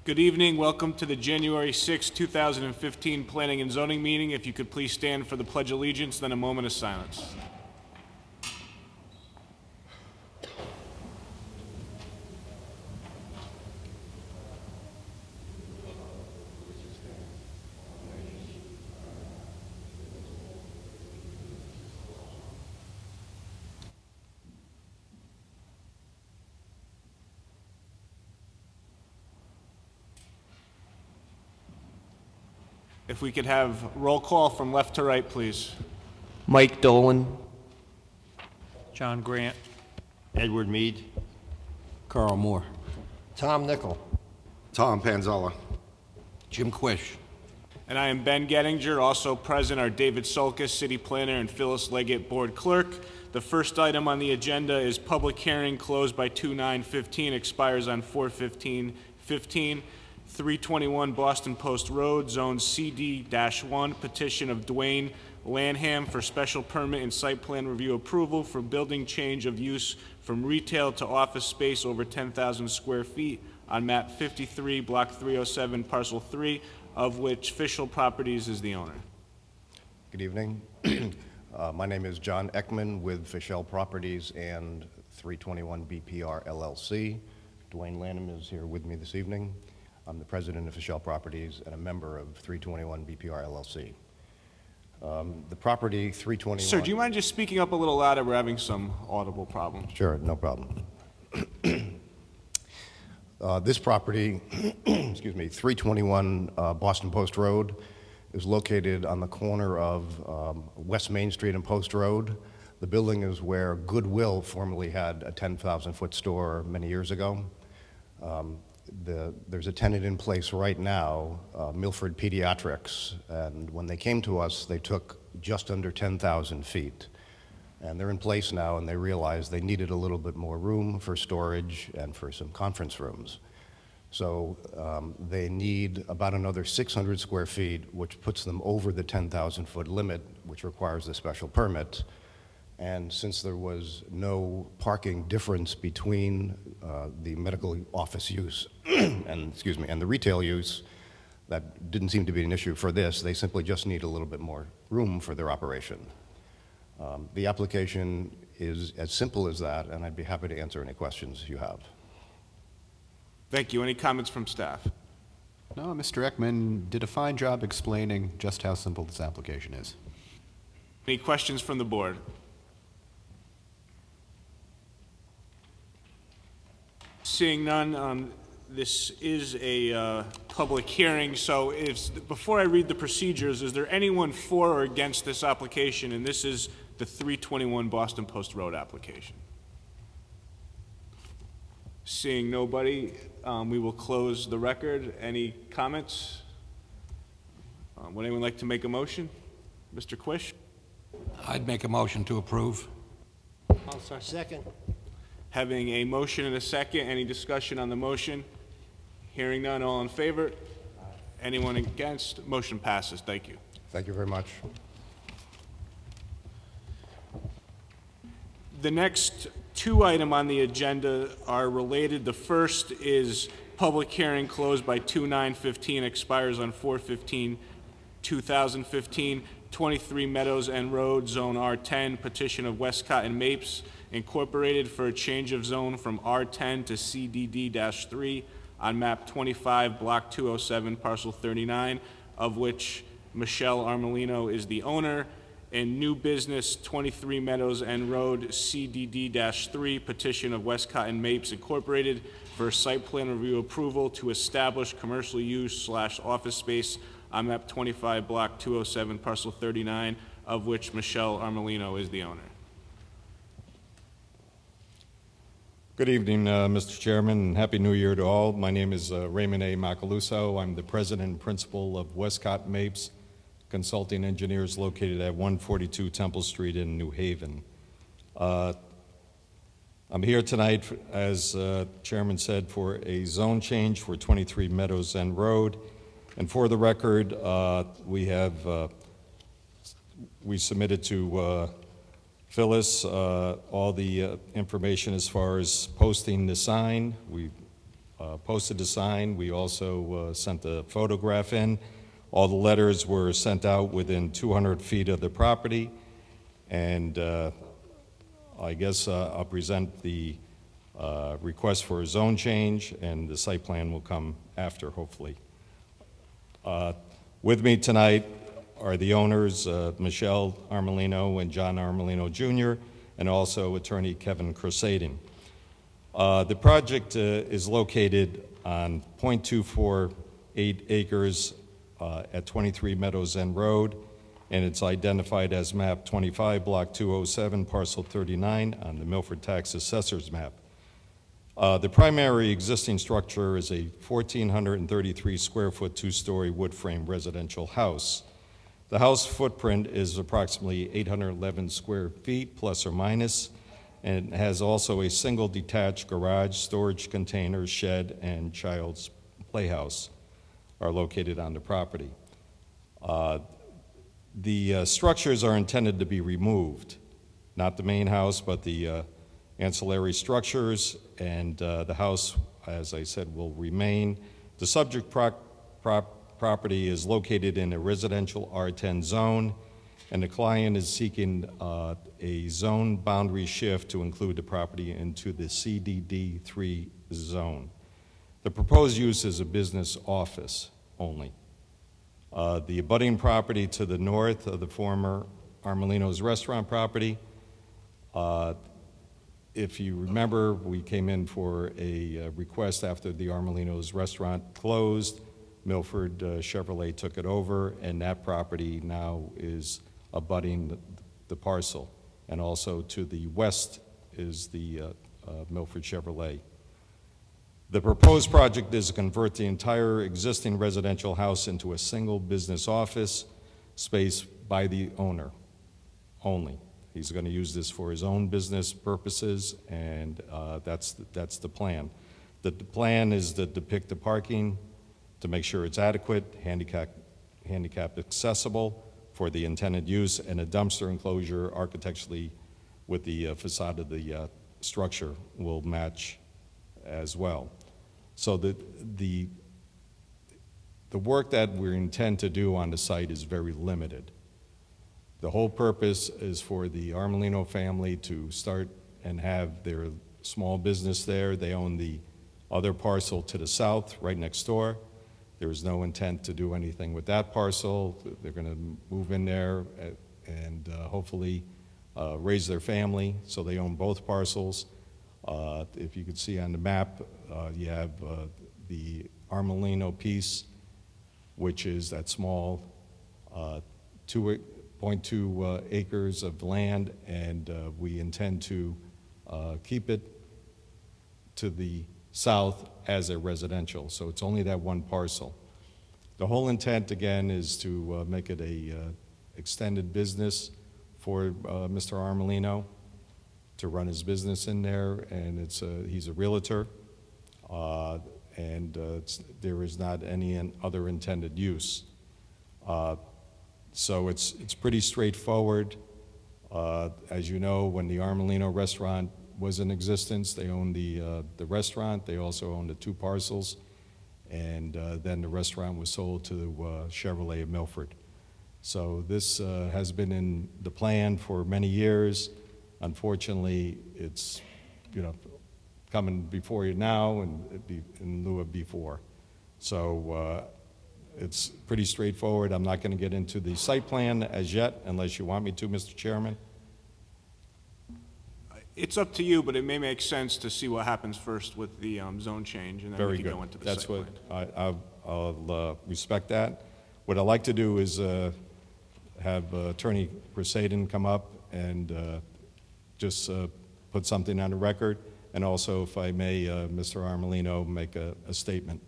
Good evening. Welcome to the January 6, 2015 Planning and Zoning meeting. If you could please stand for the Pledge of Allegiance, then a moment of silence. If we could have roll call from left to right, please. Mike Dolan. John Grant. Edward Mead. Carl Moore. Tom Nickel. Tom Panzella. Jim Quish. And I am Ben Gettinger. Also present are David Solkis, City Planner, and Phyllis Leggett, Board Clerk. The first item on the agenda is public hearing closed by 2/9/15, expires on 4/15/15. 321 Boston Post Road, Zone CD-1, petition of Dwayne Lanham for special permit and site plan review approval for building change of use from retail to office space over 10,000 square feet on map 53, block 307, parcel 3, of which Fischel Properties is the owner. Good evening. My name is John Ekman with Fischel Properties and 321 BPR LLC. Dwayne Lanham is here with me this evening. I'm the president of Fischel Properties and a member of 321 BPR LLC. The property 321... Sir, do you mind just speaking up a little louder? We're having some audible problems. Sure, no problem. This property, excuse me, 321 Boston Post Road is located on the corner of West Main Street and Post Road. The building is where Goodwill formerly had a 10,000-foot store many years ago. There's a tenant in place right now, Milford Pediatrics, and when they came to us, they took just under 10,000 feet. And they're in place now, and they realized they needed a little bit more room for storage and for some conference rooms. So they need about another 600 square feet, which puts them over the 10,000-foot limit, which requires the special permit. And since there was no parking difference between the medical office use and the retail use, that didn't seem to be an issue for this. They simply just need a little bit more room for their operation. The application is as simple as that, and I'd be happy to answer any questions you have. Thank you. Any comments from staff? No, Mr. Ekman did a fine job explaining just how simple this application is. Any questions from the board? Seeing none, this is a public hearing, so before I read the procedures, is there anyone for or against this application? And this is the 321 Boston Post Road application. Seeing nobody, we will close the record. Any comments? Would anyone like to make a motion? Mr. Quish? I'd make a motion to approve. I'll second. Having a motion and a second, any discussion on the motion? Hearing none, all in favor? Anyone against? Motion passes. Thank you. Thank you very much. The next two items on the agenda are related. The first is public hearing closed by 2/9/15, expires on 4/15/2015, 23 Meadows End Road, Zone R10, petition of Westcott and Mapes Incorporated for a change of zone from R10 to CDD-3 on map 25, block 207, parcel 39, of which Michelle Armelino is the owner, and new business 23 Meadows End Road, CDD-3, petition of Westcott and Mapes Incorporated for site plan review approval to establish commercial use / office space on map 25, block 207, parcel 39, of which Michelle Armelino is the owner. Good evening, Mr. Chairman, and Happy New Year to all. My name is Raymond A. Macaluso. I'm the president and principal of Westcott Mapes Consulting Engineers located at 142 Temple Street in New Haven. I'm here tonight, as Chairman said, for a zone change for 23 Meadows End Road. And for the record, we submitted to Phyllis all the information as far as posting the sign. We posted the sign. We also sent the photograph in. All the letters were sent out within 200 feet of the property, and I guess I'll present the request for a zone change, and the site plan will come after, hopefully. With me tonight are the owners, Michelle Armelino and John Armelino Jr., and also attorney Kevin Crusading. The project is located on 0.248 acres at 23 Meadows End Road, and it's identified as map 25, block 207, parcel 39 on the Milford Tax Assessor's map. The primary existing structure is a 1,433 square foot, two-story wood frame residential house. The house footprint is approximately 811 square feet, plus or minus, and it has also a single detached garage, storage container, shed, and child's playhouse are located on the property. The structures are intended to be removed, not the main house, but the ancillary structures, and the house, as I said, will remain. The subject property is located in a residential R10 zone, and the client is seeking a zone boundary shift to include the property into the CDD3 zone. The proposed use is a business office only. The abutting property to the north of the former Armelino's restaurant property, if you remember, we came in for a request after the Armelino's restaurant closed. Milford Chevrolet took it over, and that property now is abutting the parcel. And also to the west is the Milford Chevrolet. The proposed project is to convert the entire existing residential house into a single business office space by the owner only. He's going to use this for his own business purposes, and that's the plan. The plan is to depict the parking, to make sure it's adequate, handicap accessible for the intended use, and a dumpster enclosure architecturally with the facade of the structure will match as well. So the work that we intend to do on the site is very limited. The whole purpose is for the Armelino family to start and have their small business there. They own the other parcel to the south, right next door. There is no intent to do anything with that parcel. They're going to move in there and hopefully raise their family, so they own both parcels. If you could see on the map, you have the Armelino piece, which is that small 2.2 acres of land, and we intend to keep it to the south as a residential. So it's only that one parcel. The whole intent, again, is to make it a extended business for Mr. Armelino to run his business in there, and he's a realtor, and there is not any other intended use. So it's pretty straightforward. As you know, when the Armelino restaurant was in existence, they owned the restaurant. They also owned the two parcels, and then the restaurant was sold to Chevrolet of Milford. So this has been in the plan for many years. Unfortunately, it's coming before you now and in lieu of before. So it's pretty straightforward. I'm not going to get into the site plan as yet, unless you want me to, Mr. Chairman. It's up to you, but it may make sense to see what happens first with the zone change, and then we can go into the That's site what plan. I'll respect that. What I'd like to do is have Attorney Crusading come up and just put something on the record, and also, if I may, Mr. Armelino make a statement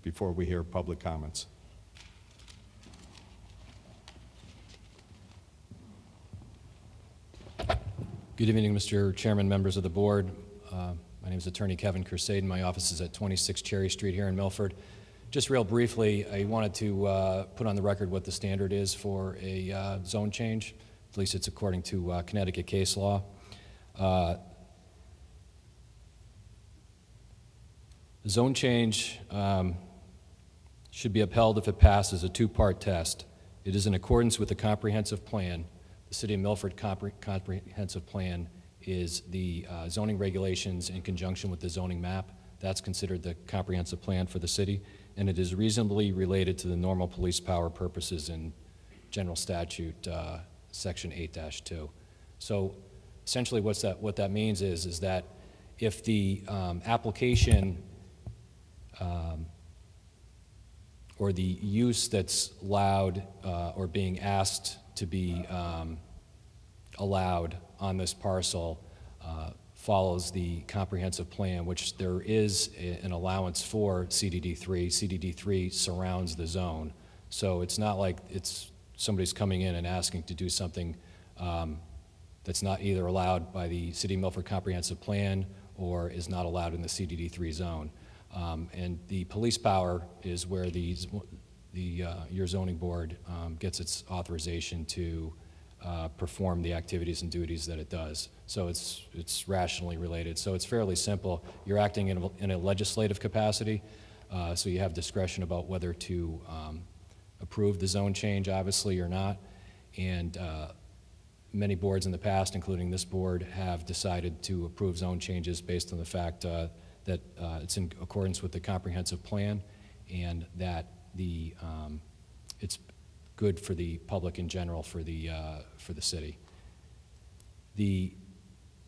before we hear public comments. Good evening, Mr. Chairman, members of the board. My name is Attorney Kevin Crusading. My office is at 26 Cherry Street here in Milford. Just real briefly, I wanted to put on the record what the standard is for a zone change. At least it's according to Connecticut case law. The zone change should be upheld if it passes a two-part test. It is in accordance with the comprehensive plan. The City of Milford comprehensive plan is the zoning regulations in conjunction with the zoning map. That's considered the comprehensive plan for the city, and it is reasonably related to the normal police power purposes in General Statute Section 8-2. So essentially what that means is that if the application or the use that's allowed or being asked to be allowed on this parcel follows the comprehensive plan, which there is an allowance for CDD3. CDD3 surrounds the zone. So it's not like somebody's coming in and asking to do something that's not either allowed by the City of Milford comprehensive plan or is not allowed in the CDD3 zone. And the police power is where your zoning board gets its authorization to perform the activities and duties that it does. So it's rationally related. So it's fairly simple. You're acting in a legislative capacity, so you have discretion about whether to approve the zone change, obviously, or not. And many boards in the past, including this board, have decided to approve zone changes based on the fact that it's in accordance with the comprehensive plan and that it's good for the public in general for the city.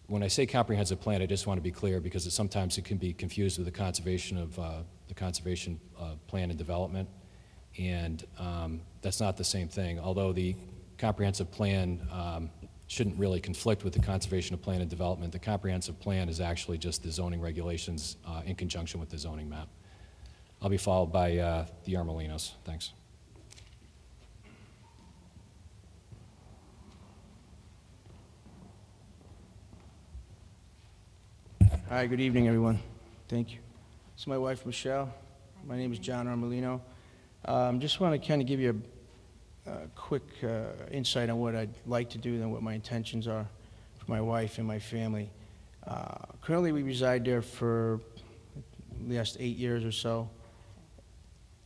When I say comprehensive plan, I just want to be clear because sometimes it can be confused with the conservation plan and development, and that's not the same thing. Although the comprehensive plan shouldn't really conflict with the conservation of plan and development, the comprehensive plan is actually just the zoning regulations in conjunction with the zoning map. I'll be followed by the Armelinos. Thanks. Hi, good evening, everyone. Thank you. This is my wife, Michelle. My name is John Armelino. Just want to kind of give you a quick insight on what I'd like to do and what my intentions are for my wife and my family. Currently, we reside there for the last 8 years or so.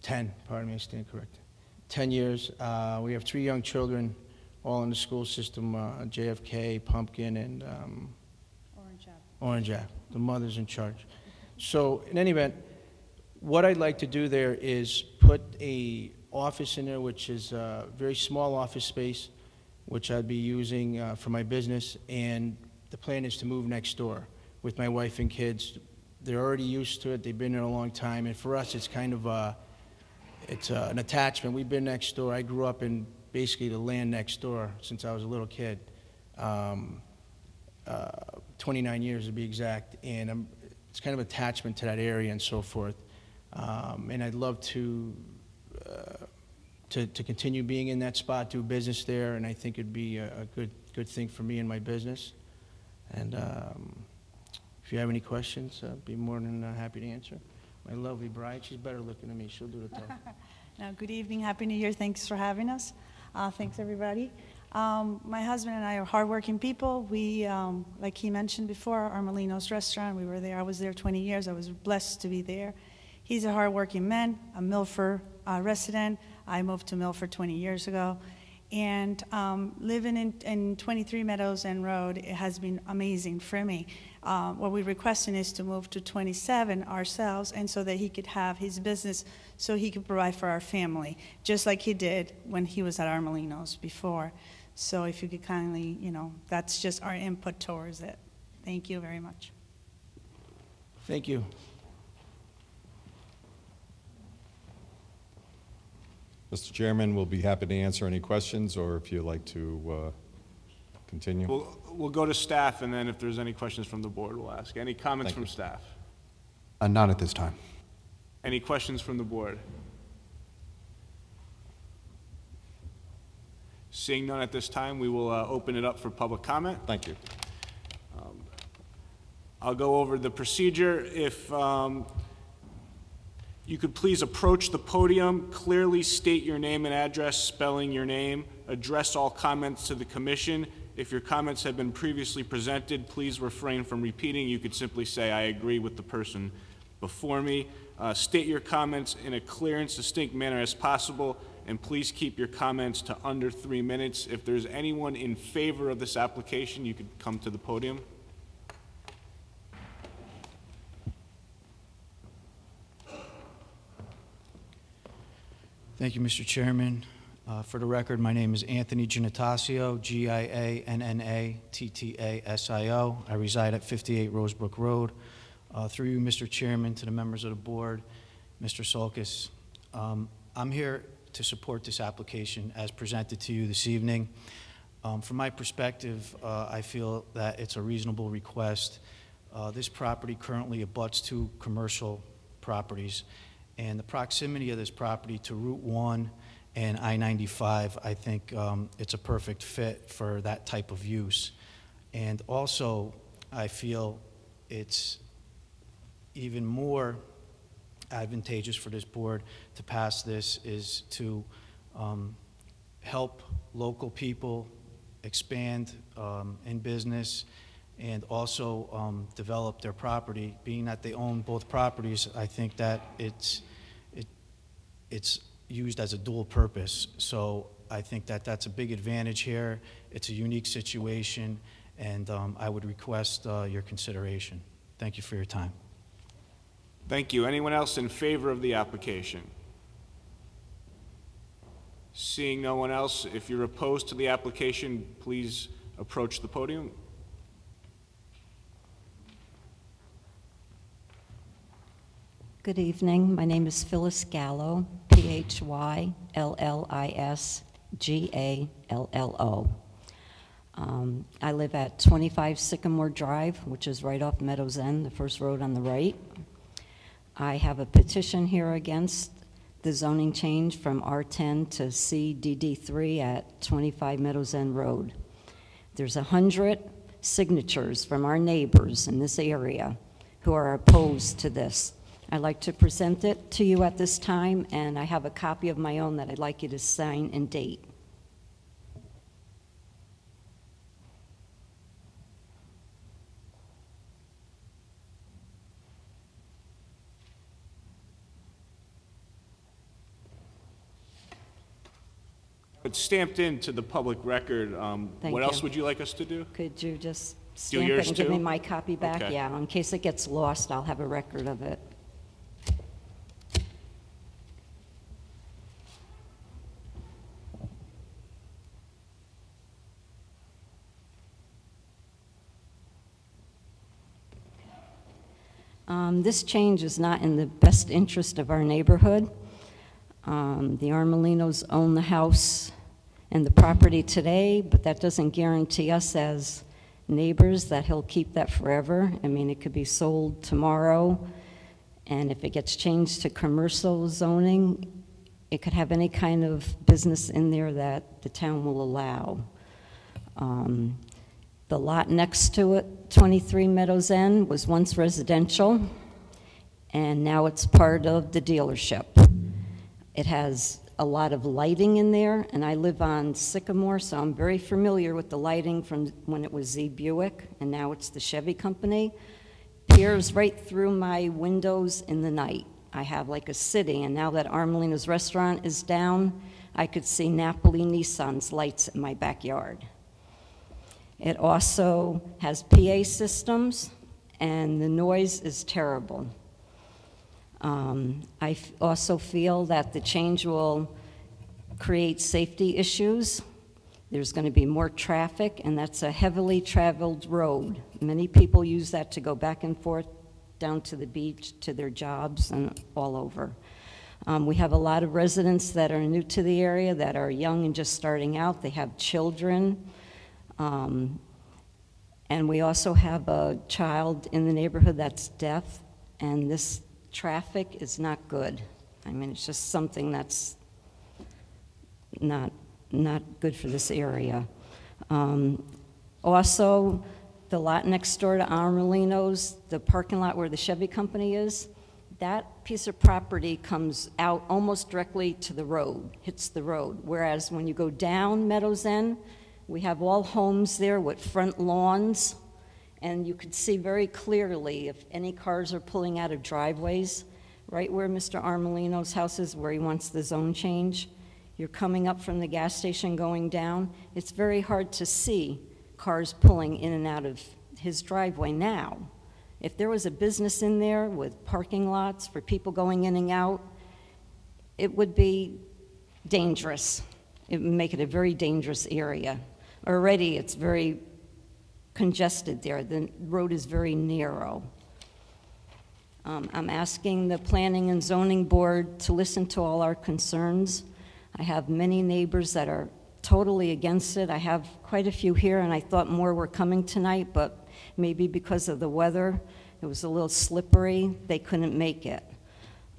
10, pardon me, I stand corrected. 10 years. We have 3 young children, all in the school system, JFK, Pumpkin, and Orange Ave. The mother's in charge. So in any event, what I'd like to do there is put a office in there, which is a very small office space, which I'd be using for my business, and the plan is to move next door with my wife and kids. They're already used to it. They've been there a long time, and for us, it's kind of an attachment. We've been next door. I grew up in basically the land next door since I was a little kid. 29 years to be exact, and it's kind of attachment to that area and so forth. And I'd love to continue being in that spot, do business there, and I think it'd be a good thing for me and my business. And if you have any questions, I'd be more than happy to answer. My lovely bride, she's better looking than me. She'll do the talk. Now, good evening, Happy New Year. Thanks for having us. Thanks, everybody. My husband and I are hardworking people. We, like he mentioned before, Armelino's restaurant, we were there. I was there 20 years. I was blessed to be there. He's a hardworking man, a Milford resident. I moved to Milford 20 years ago. And living in 23 Meadows and Road, it has been amazing for me. What we're requesting is to move to 27 ourselves, and so that he could have his business so he could provide for our family, just like he did when he was at Armelino's before. So if you could kindly, that's just our input towards it. Thank you very much. Thank you. Mr. Chairman, we'll be happy to answer any questions, or if you'd like to continue. We'll go to staff, and then if there's any questions from the board, we'll ask. Any comments from staff? None at this time. Any questions from the board? Seeing none at this time, we will open it up for public comment. Thank you. I'll go over the procedure. If you could please approach the podium, clearly state your name and address, spelling your name, address all comments to the commission. If your comments have been previously presented, please refrain from repeating. You could simply say, I agree with the person before me. State your comments in a clear and succinct manner as possible, and please keep your comments to under 3 minutes. If there's anyone in favor of this application, you could come to the podium. Thank you, Mr. Chairman. For the record, my name is Anthony Giannatasio, Giannatasio. I reside at 58 Rosebrook Road. Through you, Mr. Chairman, to the members of the board, Mr. Solkis, I'm here to support this application as presented to you this evening. From my perspective, I feel that it's a reasonable request. This property currently abuts 2 commercial properties, and the proximity of this property to Route 1 and I-95, I think it's a perfect fit for that type of use. And also, I feel it's even more advantageous for this board to pass this is to help local people expand in business and also develop their property. Being that they own both properties, I think that it's used as a dual purpose. So I think that that's a big advantage here. It's a unique situation, and I would request your consideration. Thank you for your time. Thank you. Anyone else in favor of the application? Seeing no one else, if you're opposed to the application, please approach the podium. Good evening. My name is Phyllis Gallo, Phyllisgallo. I live at 25 Sycamore Drive, which is right off Meadows End, the first road on the right. I have a petition here against the zoning change from R10 to CDD3 at 25 Meadows End Road. There's 100 signatures from our neighbors in this area who are opposed to this. I'd like to present it to you at this time, and I have a copy of my own that I'd like you to sign and date. It's stamped into the public record. What else would you like us to do? Could you just stamp yours it and give me too? my copy back? Okay. Yeah, in case it gets lost, I'll have a record of it. This change is not in the best interest of our neighborhood. The Armelinos own the house and the property today, but that doesn't guarantee us as neighbors that he'll keep that forever. I mean, it could be sold tomorrow, and if it gets changed to commercial zoning, it could have any kind of business in there that the town will allow. The lot next to it, 23 Meadows End, was once residential, and now it's part of the dealership. It has a lot of lighting in there, and I live on Sycamore, so I'm very familiar with the lighting from when it was Z Buick, and now it's the Chevy company. Peers right through my windows in the night. I have like a city, and now that Armelina's restaurant is down, I could see Napoli Nissan's lights in my backyard. It also has PA systems, and the noise is terrible. I also feel that the change will create safety issues. There's going to be more traffic, and that's a heavily traveled road. Many people use that to go back and forth down to the beach, to their jobs, and all over. We have a lot of residents that are new to the area, that are young and just starting out. They have children. And we also have a child in the neighborhood that's deaf, and this traffic is not good. I mean, it's just something that's not good for this area. Also, the lot next door to Armelino's, the parking lot where the Chevy company is, that piece of property comes out almost directly to the road, hits the road. Whereas when you go down Meadows End, we have all homes there with front lawns, And you could see very clearly if any cars are pulling out of driveways, right where Mr. Armelino's house is, where he wants the zone change. You're coming up from the gas station going down. It's very hard to see cars pulling in and out of his driveway now. If there was a business in there with parking lots for people going in and out, it would be dangerous. It would make it a very dangerous area. Already it's very congested there. The road is very narrow. I'm asking the Planning and Zoning Board to listen to all our concerns. I have many neighbors that are totally against it. I have quite a few here, and I thought more were coming tonight, but maybe because of the weather, it was a little slippery, they couldn't make it.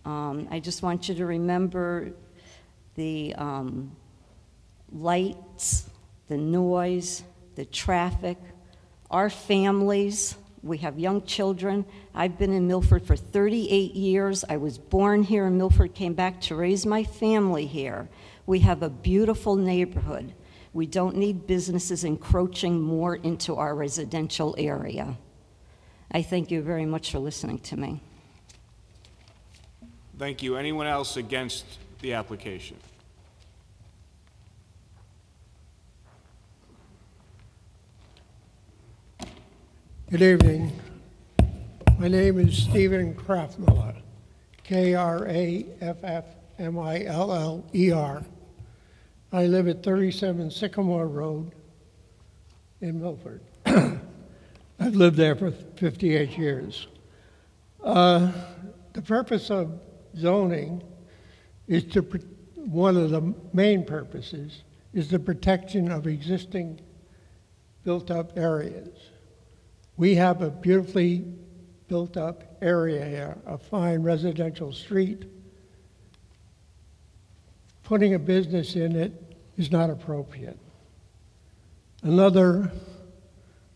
I just want you to remember the lights, the noise, the traffic, our families. We have young children. I've been in Milford for 38 years. I was born here in Milford, came back to raise my family here. We have a beautiful neighborhood. We don't need businesses encroaching more into our residential area. I thank you very much for listening to me. Thank you. Anyone else against the application? Good evening. My name is Stephen Kraftmiller, Kraffmiller. I live at 37 Sycamore Road in Milford. I've lived there for 58 years. The purpose of zoning is to, one of the main purposes is the protection of existing built-up areas. We have a beautifully built-up area here, a fine residential street. Putting a business in it is not appropriate. Another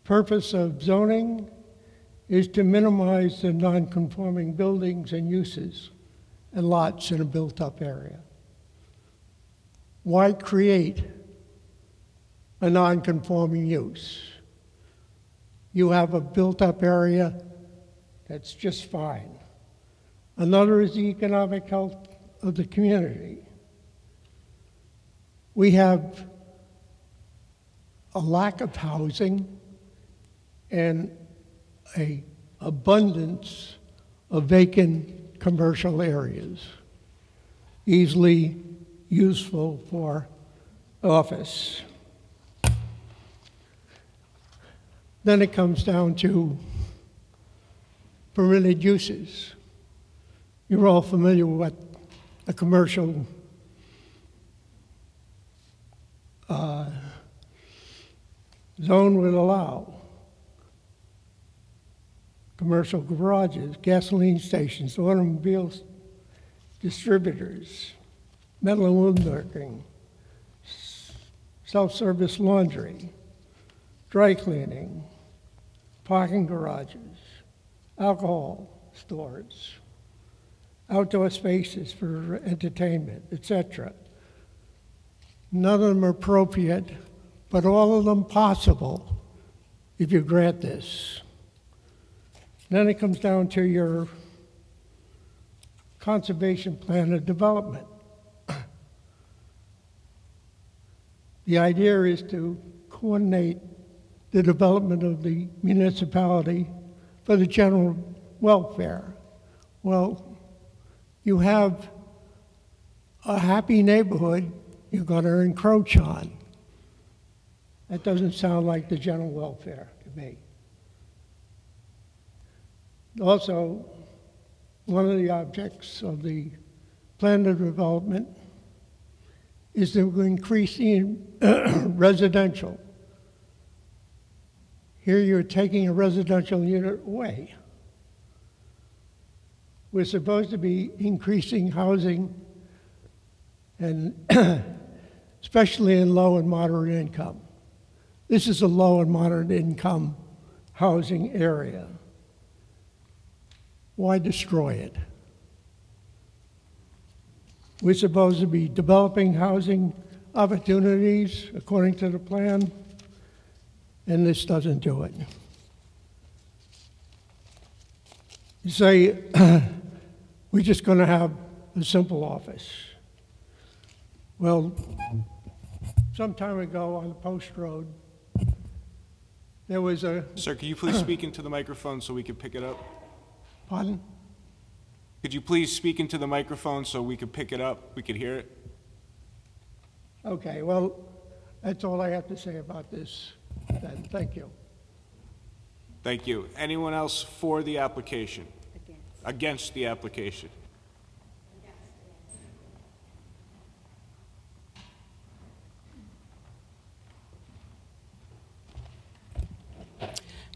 purpose of zoning is to minimize the non-conforming buildings and uses and lots in a built-up area. Why create a non-conforming use? You have a built-up area that's just fine. Another is the economic health of the community. We have a lack of housing and an abundance of vacant commercial areas, easily useful for office. Then it comes down to permitted uses. You're all familiar with what a commercial zone would allow. Commercial garages, gasoline stations, automobile distributors, metal and woodworking, self-service laundry, dry cleaning, parking garages, alcohol stores, outdoor spaces for entertainment, etc. None of them are appropriate, but all of them possible if you grant this. Then it comes down to your conservation plan of development. The idea is to coordinate the development of the municipality for the general welfare. Well, you have a happy neighborhood you're going to encroach on. That doesn't sound like the general welfare to me. Also, one of the objects of the plan of development is to increase the residential. Here you're taking a residential unit away. We're supposed to be increasing housing, and especially in low and moderate income. This is a low and moderate income housing area. Why destroy it? We're supposed to be developing housing opportunities according to the plan, and this doesn't do it. You say, we're just going to have a simple office. Well, some time ago on the Post Road, there was a... Sir, could you please speak into the microphone so we can pick it up? Pardon? Could you please speak into the microphone so we could pick it up, we could hear it? Okay, well, that's all I have to say about this then. Thank you. Thank you. Anyone else for the application? Against the application?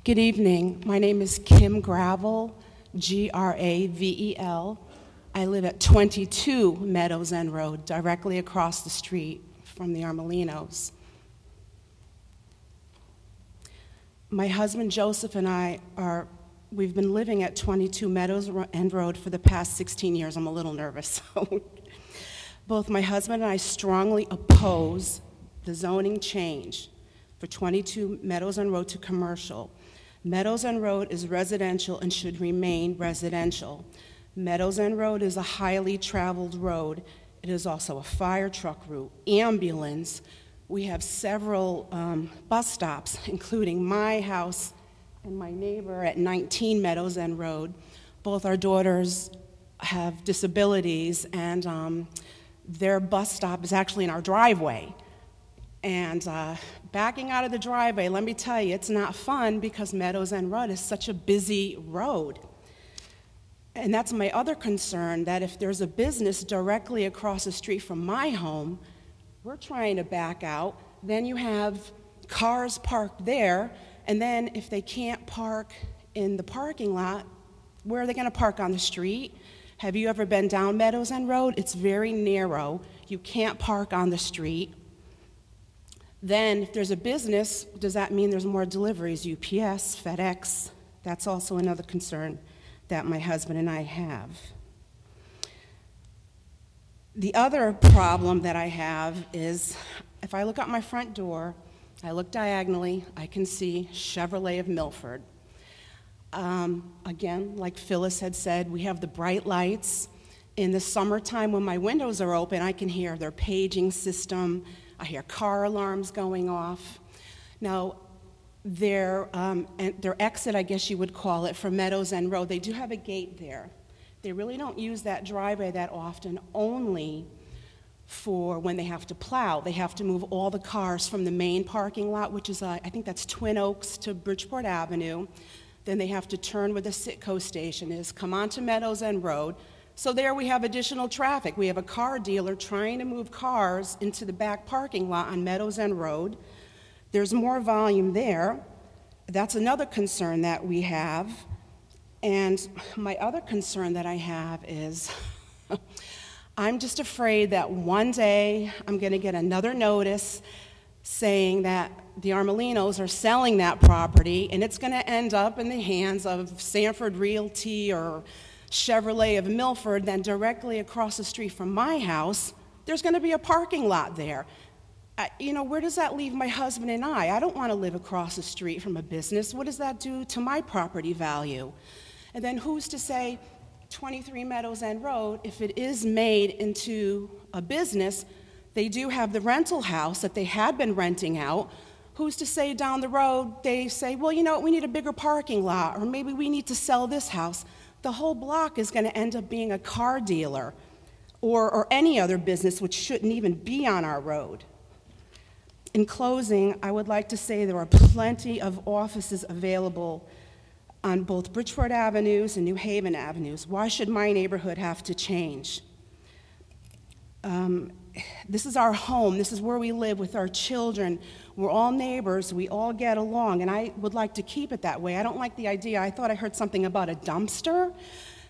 Good evening. My name is Kim Gravel, Gravel. I live at 22 Meadows End Road, directly across the street from the Armelinos. My husband Joseph and I we've been living at 22 Meadows End Road for the past 16 years. I'm a little nervous. Both my husband and I strongly oppose the zoning change for 22 Meadows End Road to commercial. Meadows End Road is residential and should remain residential. Meadows End Road is a highly traveled road. It is also a fire truck route, ambulance. We have several bus stops, including my house and my neighbor at 19 Meadows End Road. Both our daughters have disabilities, and their bus stop is actually in our driveway. And backing out of the driveway, let me tell you, it's not fun because Meadows End Road is such a busy road. And that's my other concern, that if there's a business directly across the street from my home, we're trying to back out, then you have cars parked there, and then if they can't park in the parking lot, where are they going to park? On the street? Have you ever been down Meadows End Road? It's very narrow. You can't park on the street. Then, if there's a business, does that mean there's more deliveries? UPS, FedEx, that's also another concern that my husband and I have. The other problem that I have is, if I look out my front door, I look diagonally, I can see Chevrolet of Milford. Again, like Phyllis had said, we have the bright lights. In the summertime, when my windows are open, I can hear their paging system. I hear car alarms going off. Now, their exit, I guess you would call it, from Meadows End Road, they do have a gate there. They really don't use that driveway that often, only for when they have to plow. They have to move all the cars from the main parking lot, which is, I think that's Twin Oaks to Bridgeport Avenue. Then they have to turn where the Citco station is, come onto Meadows End Road. So there we have additional traffic. We have a car dealer trying to move cars into the back parking lot on Meadows End Road. There's more volume there. That's another concern that we have. And my other concern that I have is I'm just afraid that one day I'm going to get another notice saying that the Armelinos are selling that property, and it's going to end up in the hands of Sanford Realty or Chevrolet of Milford. Then directly across the street from my house, there's going to be a parking lot there. Where does that leave my husband and I? I don't want to live across the street from a business. What does that do to my property value? And then who's to say 23 Meadows End Road, if it is made into a business, they do have the rental house that they had been renting out. Who's to say down the road they say, well, we need a bigger parking lot, or maybe we need to sell this house. The whole block is going to end up being a car dealer or any other business which shouldn't even be on our road. In closing, I would like to say there are plenty of offices available on both Bridgeport Avenues and New Haven Avenues. Why should my neighborhood have to change? This is our home. This is where we live with our children. We're all neighbors. We all get along, and I would like to keep it that way. I don't like the idea. I thought I heard something about a dumpster,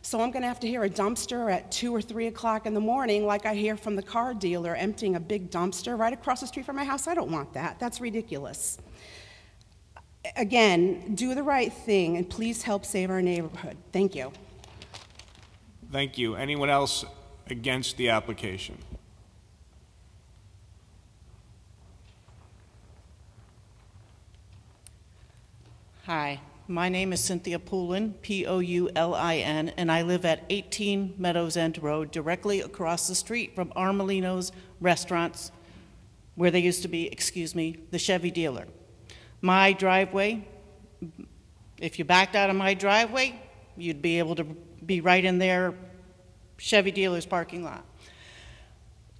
so I'm going to have to hear a dumpster at 2 or 3 o'clock in the morning like I hear from the car dealer emptying a big dumpster right across the street from my house. I don't want that. That's ridiculous. Again, do the right thing, and please help save our neighborhood. Thank you. Thank you. Anyone else against the application? Hi, My name is Cynthia Poulin, Poulin, and I live at 18 Meadows End Road, directly across the street from Armelino's restaurants, where they used to be, the Chevy dealer. My driveway, if you backed out of my driveway, you'd be able to be right in their Chevy dealer's parking lot.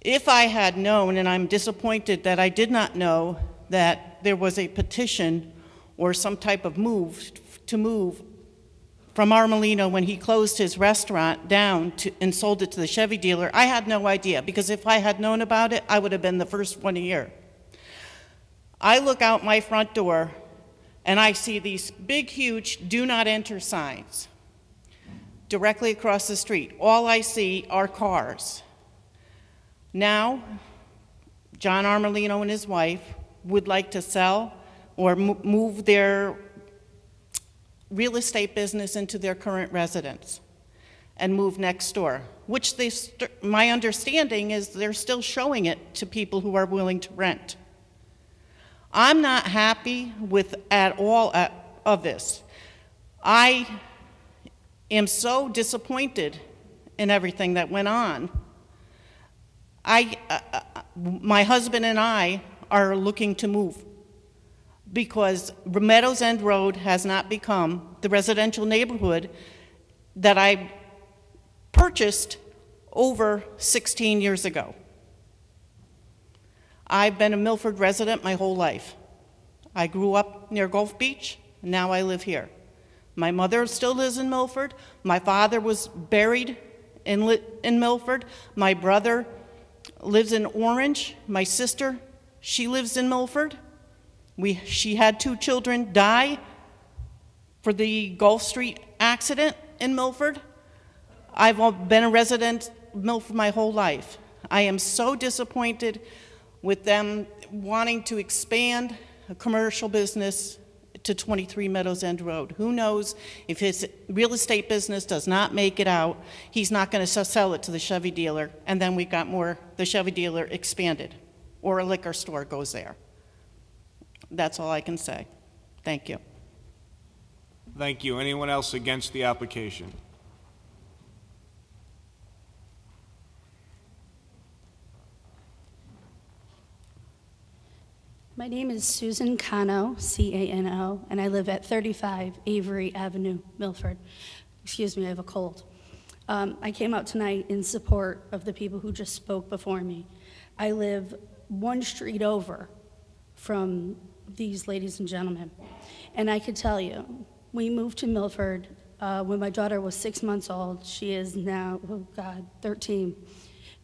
If I had known, and I'm disappointed that I did not know, that there was a petition or some type of move to move from Armelino when he closed his restaurant down and sold it to the Chevy dealer, I had no idea, because if I had known about it, I would have been the first one here. I look out my front door and I see these big, huge do not enter signs directly across the street. All I see are cars. Now, John Armelino and his wife would like to sell or move their real estate business into their current residence and move next door, which my understanding is they're still showing it to people who are willing to rent. I'm not happy with at all of this. I am so disappointed in everything that went on. My husband and I are looking to move because Meadows End Road has not become the residential neighborhood that I purchased over 16 years ago. I've been a Milford resident my whole life. I grew up near Gulf Beach, and now I live here. My mother still lives in Milford. My father was buried in Milford. My brother lives in Orange. My sister, she lives in Milford. She had 2 children die for the Gulf Street accident in Milford. I've been a resident of Milford my whole life. I am so disappointed with them wanting to expand a commercial business to 23 Meadows End Road. Who knows if his real estate business does not make it out, he's not going to sell it to the Chevy dealer, and then we got the Chevy dealer expanded, or a liquor store goes there. That's all I can say. Thank you. Thank you. Anyone else against the application? My name is Susan Cano, C-A-N-O, and I live at 35 Avery Avenue, Milford. Excuse me, I have a cold. I came out tonight in support of the people who just spoke before me. I live 1 street over from these ladies and gentlemen, and I could tell you, we moved to Milford when my daughter was 6 months old. She is now, 13,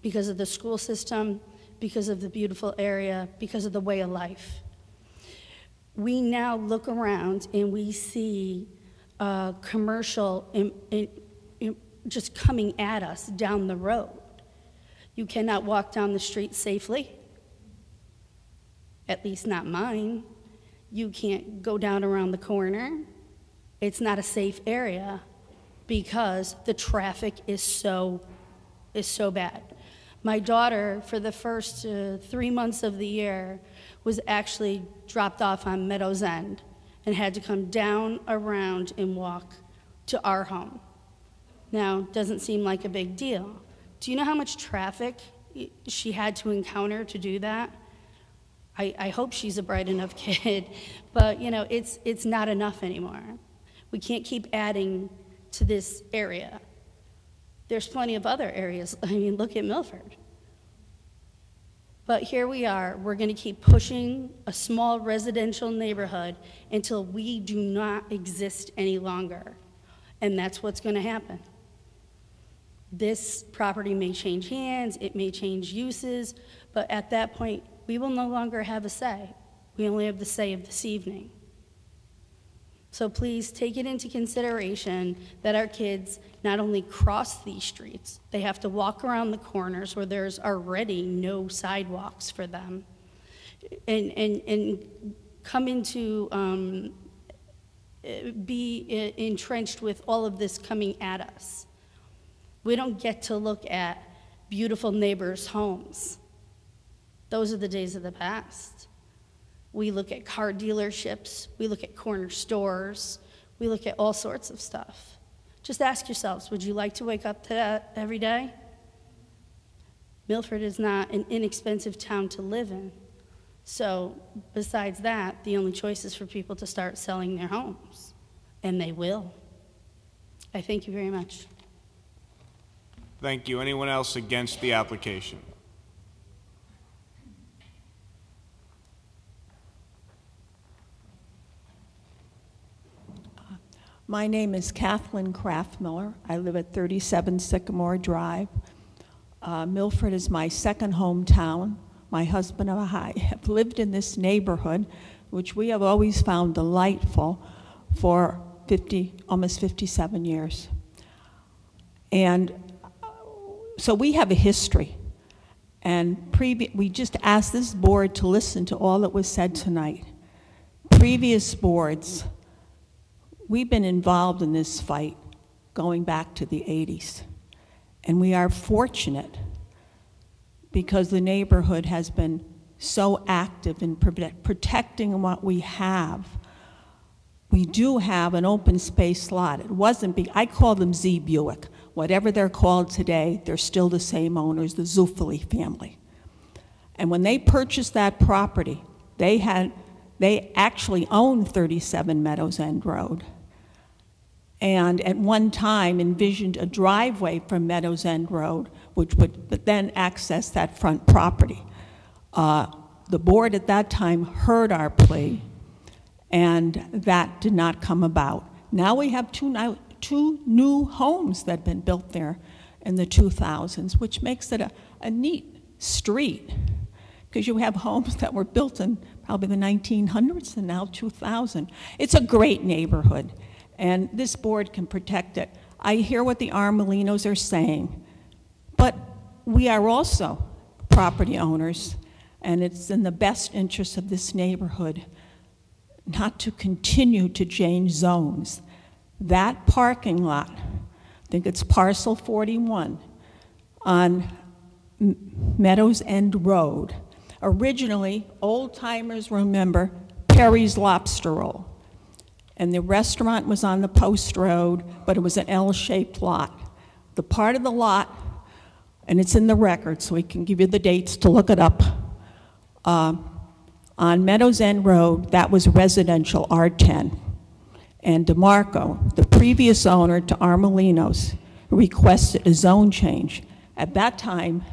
because of the school system, because of the beautiful area, because of the way of life. We now look around and we see commercial just coming at us down the road. You cannot walk down the street safely, at least not mine. You can't go down around the corner. It's not a safe area because the traffic is so bad. My daughter, for the first 3 months of the year, was actually dropped off on Meadows End and had to come down around and walk to our home. Now, doesn't seem like a big deal. Do you know how much traffic she had to encounter to do that? I hope she's a bright enough kid, but it's not enough anymore. We can't keep adding to this area. There's plenty of other areas. I mean, look at Milford. But here we are. We're going to keep pushing a small residential neighborhood until we do not exist any longer. And that's what's going to happen. This property may change hands, it may change uses, but at that point, we will no longer have a say. We only have the say of this evening. So please take it into consideration that our kids not only cross these streets, they have to walk around the corners where there's already no sidewalks for them, and come into be entrenched with all of this coming at us. We don't get to look at beautiful neighbors' homes. Those are the days of the past. We look at car dealerships, we look at corner stores, We look at all sorts of stuff. Just ask yourselves, would you like to wake up to that every day? Milford is not an inexpensive town to live in. So besides that, the only choice is for people to start selling their homes, and they will. I thank you very much. Thank you. Anyone else against the application? My name is Kathleen Kraftmiller. I live at 37 Sycamore Drive. Milford is my second hometown. My husband and I have lived in this neighborhood, which we have always found delightful, for almost 57 years. And so we have a history. And we just asked this board to listen to all that was said tonight. Previous boards, we've been involved in this fight going back to the 80s. And we are fortunate because the neighborhood has been so active in protecting what we have. We do have an open space lot. It wasn't big. I call them Z Buick. Whatever they're called today, they're still the same owners, the Zufoli family. And when they purchased that property, they actually owned 37 Meadows End Road. And at one time envisioned a driveway from Meadows End Road, which would then access that front property. The board at that time heard our plea, and that did not come about. Now we have two new homes that have been built there in the 2000s, which makes it a neat street, because you have homes that were built in probably the 1900s and now 2000. It's a great neighborhood, and this board can protect it. I hear what the Armelinos are saying, but we are also property owners, and it's in the best interest of this neighborhood not to continue to change zones. That parking lot, I think it's parcel 41 on Meadows End Road. Originally, old timers remember Perry's Lobster Roll. And the restaurant was on the post road, but it was an L-shaped lot. The part of the lot, and it's in the record, so we can give you the dates to look it up, on Meadows End Road, that was residential R10. And DeMarco, the previous owner to Armelinos, requested a zone change. At that time,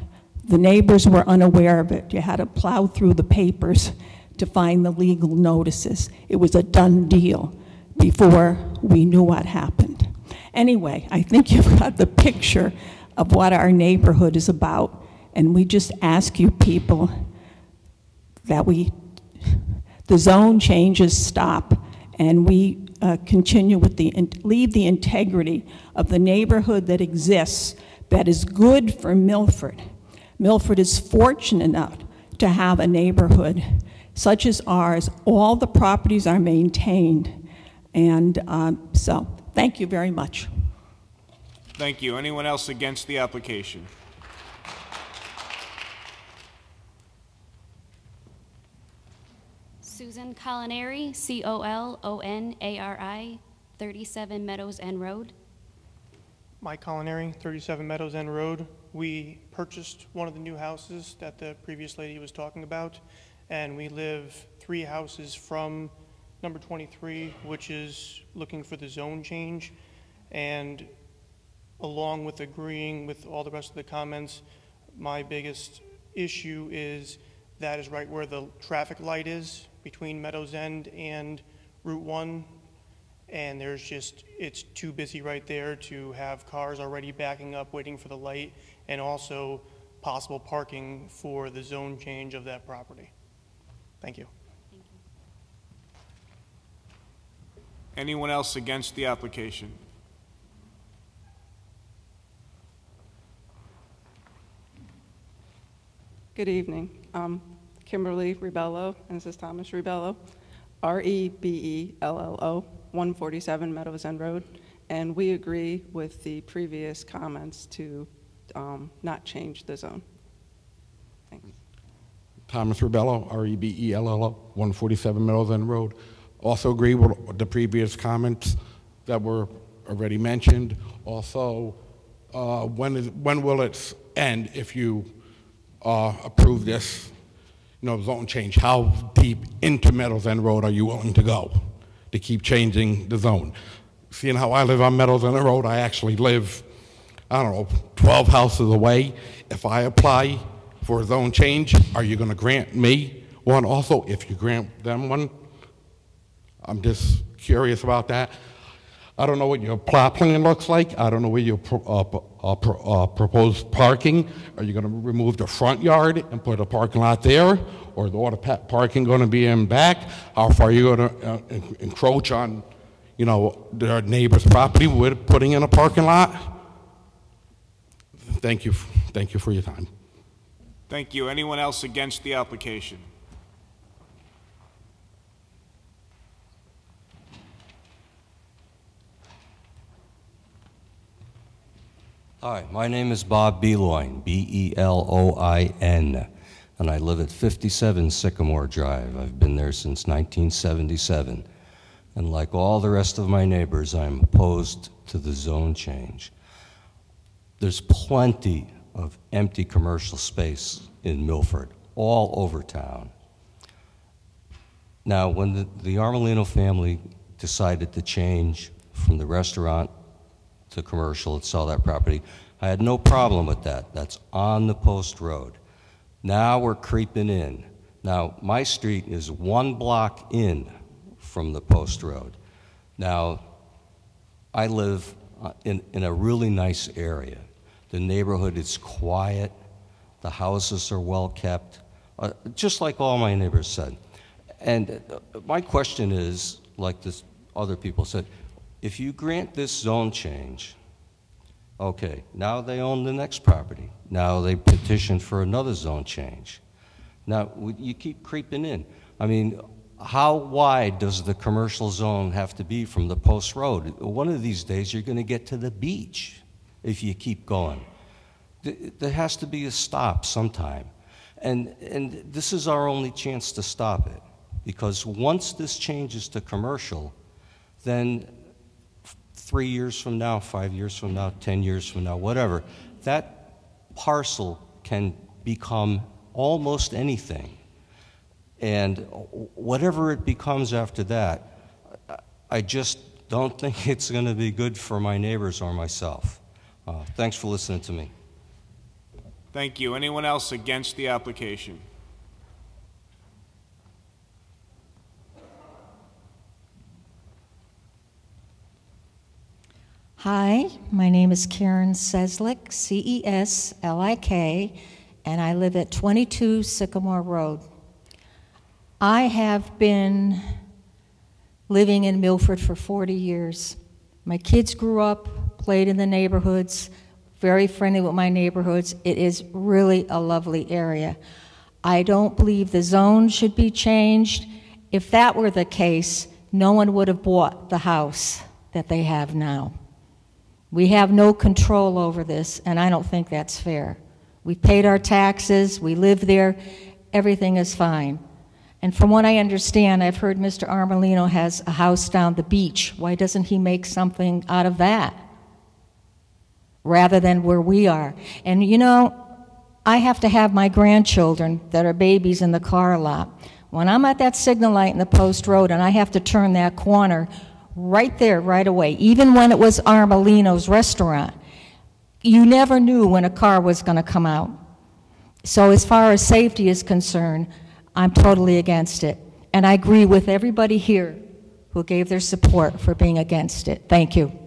the neighbors were unaware of it. You had to plow through the papers to find the legal notices. It was a done deal before we knew what happened. Anyway, I think you've got the picture of what our neighborhood is about, and we just ask you people that the zone changes stop, and we continue with leave the integrity of the neighborhood that exists, that is good for Milford. Milford is fortunate enough to have a neighborhood such as ours. All the properties are maintained, and so thank you very much. Thank you. Anyone else against the application? Susan Colinari, C-O-L-O-N-A-R-I, 37 Meadows End Road. Mike Colinari, 37 Meadows End Road. We purchased one of the new houses that the previous lady was talking about, and we live 3 houses from number 23, which is looking for the zone change. And along with agreeing with all the rest of the comments, my biggest issue is that is right where the traffic light is between Meadows End and Route 1, and it's too busy right there to have cars already backing up waiting for the light, and also possible parking for the zone change of that property. Thank you. Thank you. Anyone else against the application? Good evening. Kimberly Rebello, and this is Thomas Rebello, R-E-B-E-L-L-O, 147 Meadows End Road, and we agree with the previous comments to not change the zone. Thanks. Thomas Rebello, R-E-B-E-L-L-O, 147 Meadows End Road. Also agree with the previous comments. that were already mentioned. Also, when will it end if you approve this, zone change? How deep into Meadows End Road are you willing to go to keep changing the zone? Seeing how I live on Meadows End Road, I actually live, 12 houses away. If I apply for a zone change, are you going to grant me one also? If you grant them one, I'm just curious about that. I don't know what your plot plan looks like. I don't know where you propose parking. Are you going to remove the front yard and put a parking lot there? Or is all the parking going to be in back? How far are you going to encroach on, their neighbor's property with putting in a parking lot? Thank you for your time. Thank you. Anyone else against the application? Hi, my name is Bob Beloin, B-E-L-O-I-N, and I live at 57 Sycamore Drive. I've been there since 1977. And like all the rest of my neighbors, I'm opposed to the zone change. There's plenty of empty commercial space in Milford, all over town. Now, when the Armolino family decided to change from the restaurant to commercial and sell that property, I had no problem with that. That's on the post road. Now we're creeping in. Now, my street is 1 block in from the post road. Now, I live in a really nice area. The neighborhood is quiet. The houses are well kept, just like all my neighbors said. And my question is, like this other people said, if you grant this zone change, okay, now they own the next property. Now they petition for another zone change. Now, you keep creeping in. I mean, how wide does the commercial zone have to be from the post road? One of these days, you're going to get to the beach if you keep going. There has to be a stop sometime. And this is our only chance to stop it. Because once this changes to commercial, then 3 years from now, 5 years from now, 10 years from now, whatever, that parcel can become almost anything. And whatever it becomes after that, I just don't think it's going to be good for my neighbors or myself. Thanks for listening to me. Thank you. Anyone else against the application? Hi, my name is Karen Ceslik, C-E-S-L-I-K, and I live at 22 Sycamore Road. I have been living in Milford for 40 years. My kids grew up, played in the neighborhoods, very friendly with my neighborhoods. It is really a lovely area. I don't believe the zone should be changed. If that were the case, no one would have bought the house that they have now. We have no control over this, and I don't think that's fair. We've paid our taxes, we live there, everything is fine. And from what I understand, I've heard Mr. Armolino has a house down the beach. Why doesn't he make something out of that rather than where we are? And you know, I have to have my grandchildren that are babies in the car a lot. When I'm at that signal light in the post road and I have to turn that corner, right there, right away, even when it was Armolino's restaurant, you never knew when a car was going to come out. So as far as safety is concerned, I'm totally against it. And I agree with everybody here who gave their support for being against it. Thank you.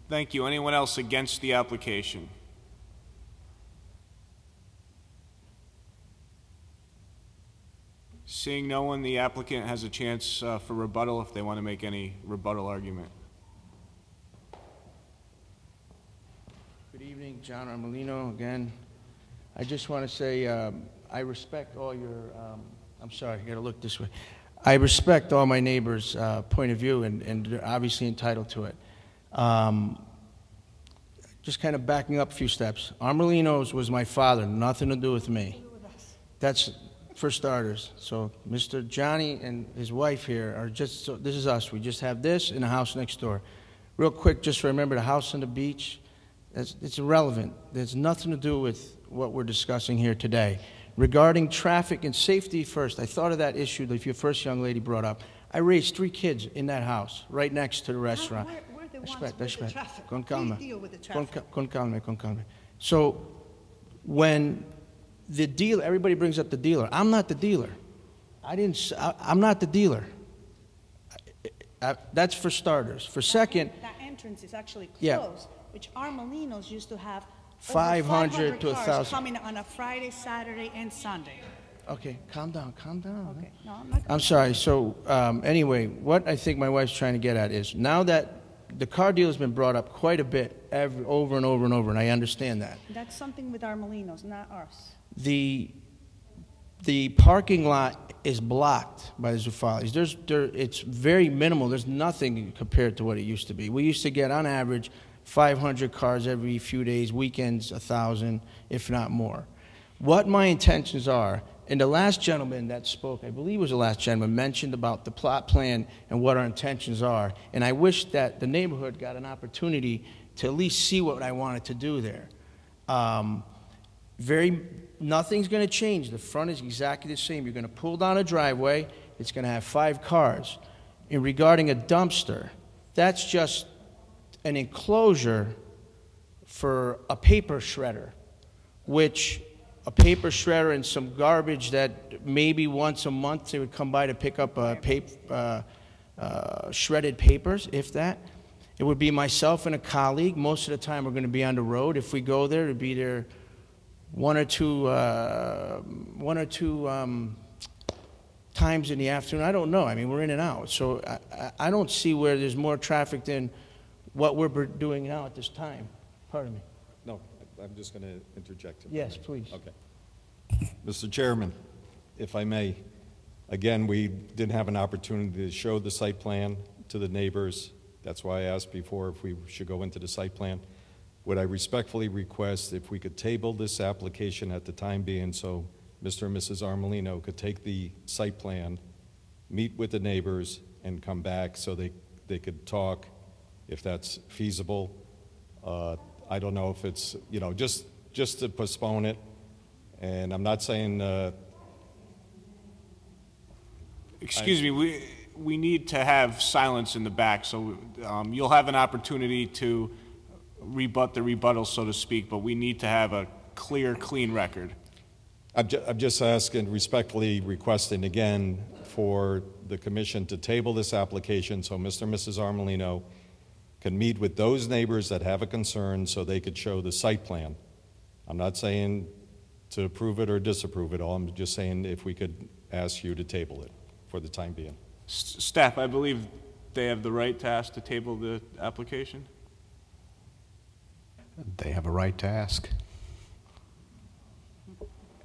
Thank you. Anyone else against the application? Seeing no one, the applicant has a chance for rebuttal if they want to make any rebuttal argument. Good evening, John Armolino again. I just want to say I respect all your, I'm sorry, I got to look this way. I respect all my neighbors' point of view, and they're obviously entitled to it. Just kind of backing up a few steps. Armolino's was my father, nothing to do with me. That's for starters. So Mr. Johnny and his wife here are just, so this is us. We just have this and a house next door. Real quick, just remember the house on the beach, it's irrelevant. There's nothing to do with what we're discussing here today. Regarding traffic and safety first, I thought of that issue that your first young lady brought up. I raised 3 kids in that house, right next to the restaurant. We're the ones with the traffic. Con calma. Please deal with the traffic. Con calma. So when the dealer, everybody brings up the dealer. I'm not the dealer. I'm not the dealer. That's for starters. For second, that entrance is actually closed, yeah, which our Molinos used to have 500 to cars 1,000 coming on a Friday, Saturday, and Sunday. Okay, calm down. Okay, no, I'm not. I'm sorry. So anyway, what I think my wife's trying to get at is now that the car deal has been brought up quite a bit over and over and over, and I understand that. That's something with our Molinos, not ours. The parking lot is blocked by the Zufalis. It's very minimal. There's nothing compared to what it used to be. We used to get, on average, 500 cars every few days, weekends 1,000, if not more. What my intentions are, and the last gentleman that spoke, I believe it was the last gentleman, mentioned about the plot plan and what our intentions are, and I wish that the neighborhood got an opportunity to at least see what I wanted to do there. Nothing's going to change. The front is exactly the same. You're going to pull down a driveway. It's going to have 5 cars. And regarding a dumpster, that's just an enclosure for a paper shredder, which a paper shredder and some garbage that maybe once a month they would come by to pick up shredded papers, if that. It would be myself and a colleague. Most of the time we're going to be on the road. If we go there, to be there one or two times in the afternoon. I don't know. I mean, we're in and out. So I don't see where there's more traffic than what we're doing now at this time. Pardon me. No, I'm just going to interject. Yes, please. Okay. Mr. Chairman, if I may, again, we didn't have an opportunity to show the site plan to the neighbors. That's why I asked before if we should go into the site plan. Would I respectfully request if we could table this application at the time being so Mr. and Mrs. Armolino could take the site plan, meet with the neighbors, and come back so they could talk if that's feasible. I don't know if it's, you know, just to postpone it. And I'm not saying... Excuse me, we need to have silence in the back, so you'll have an opportunity to rebut the rebuttal, so to speak, but we need to have a clear, clean record. I'm just asking, respectfully requesting again for the commission to table this application so Mr. and Mrs. Armolino can meet with those neighbors that have a concern so they could show the site plan. I'm not saying to approve it or disapprove it all. I'm just saying if we could ask you to table it for the time being. Staff, I believe they have the right to ask to table the application. They have a right to ask.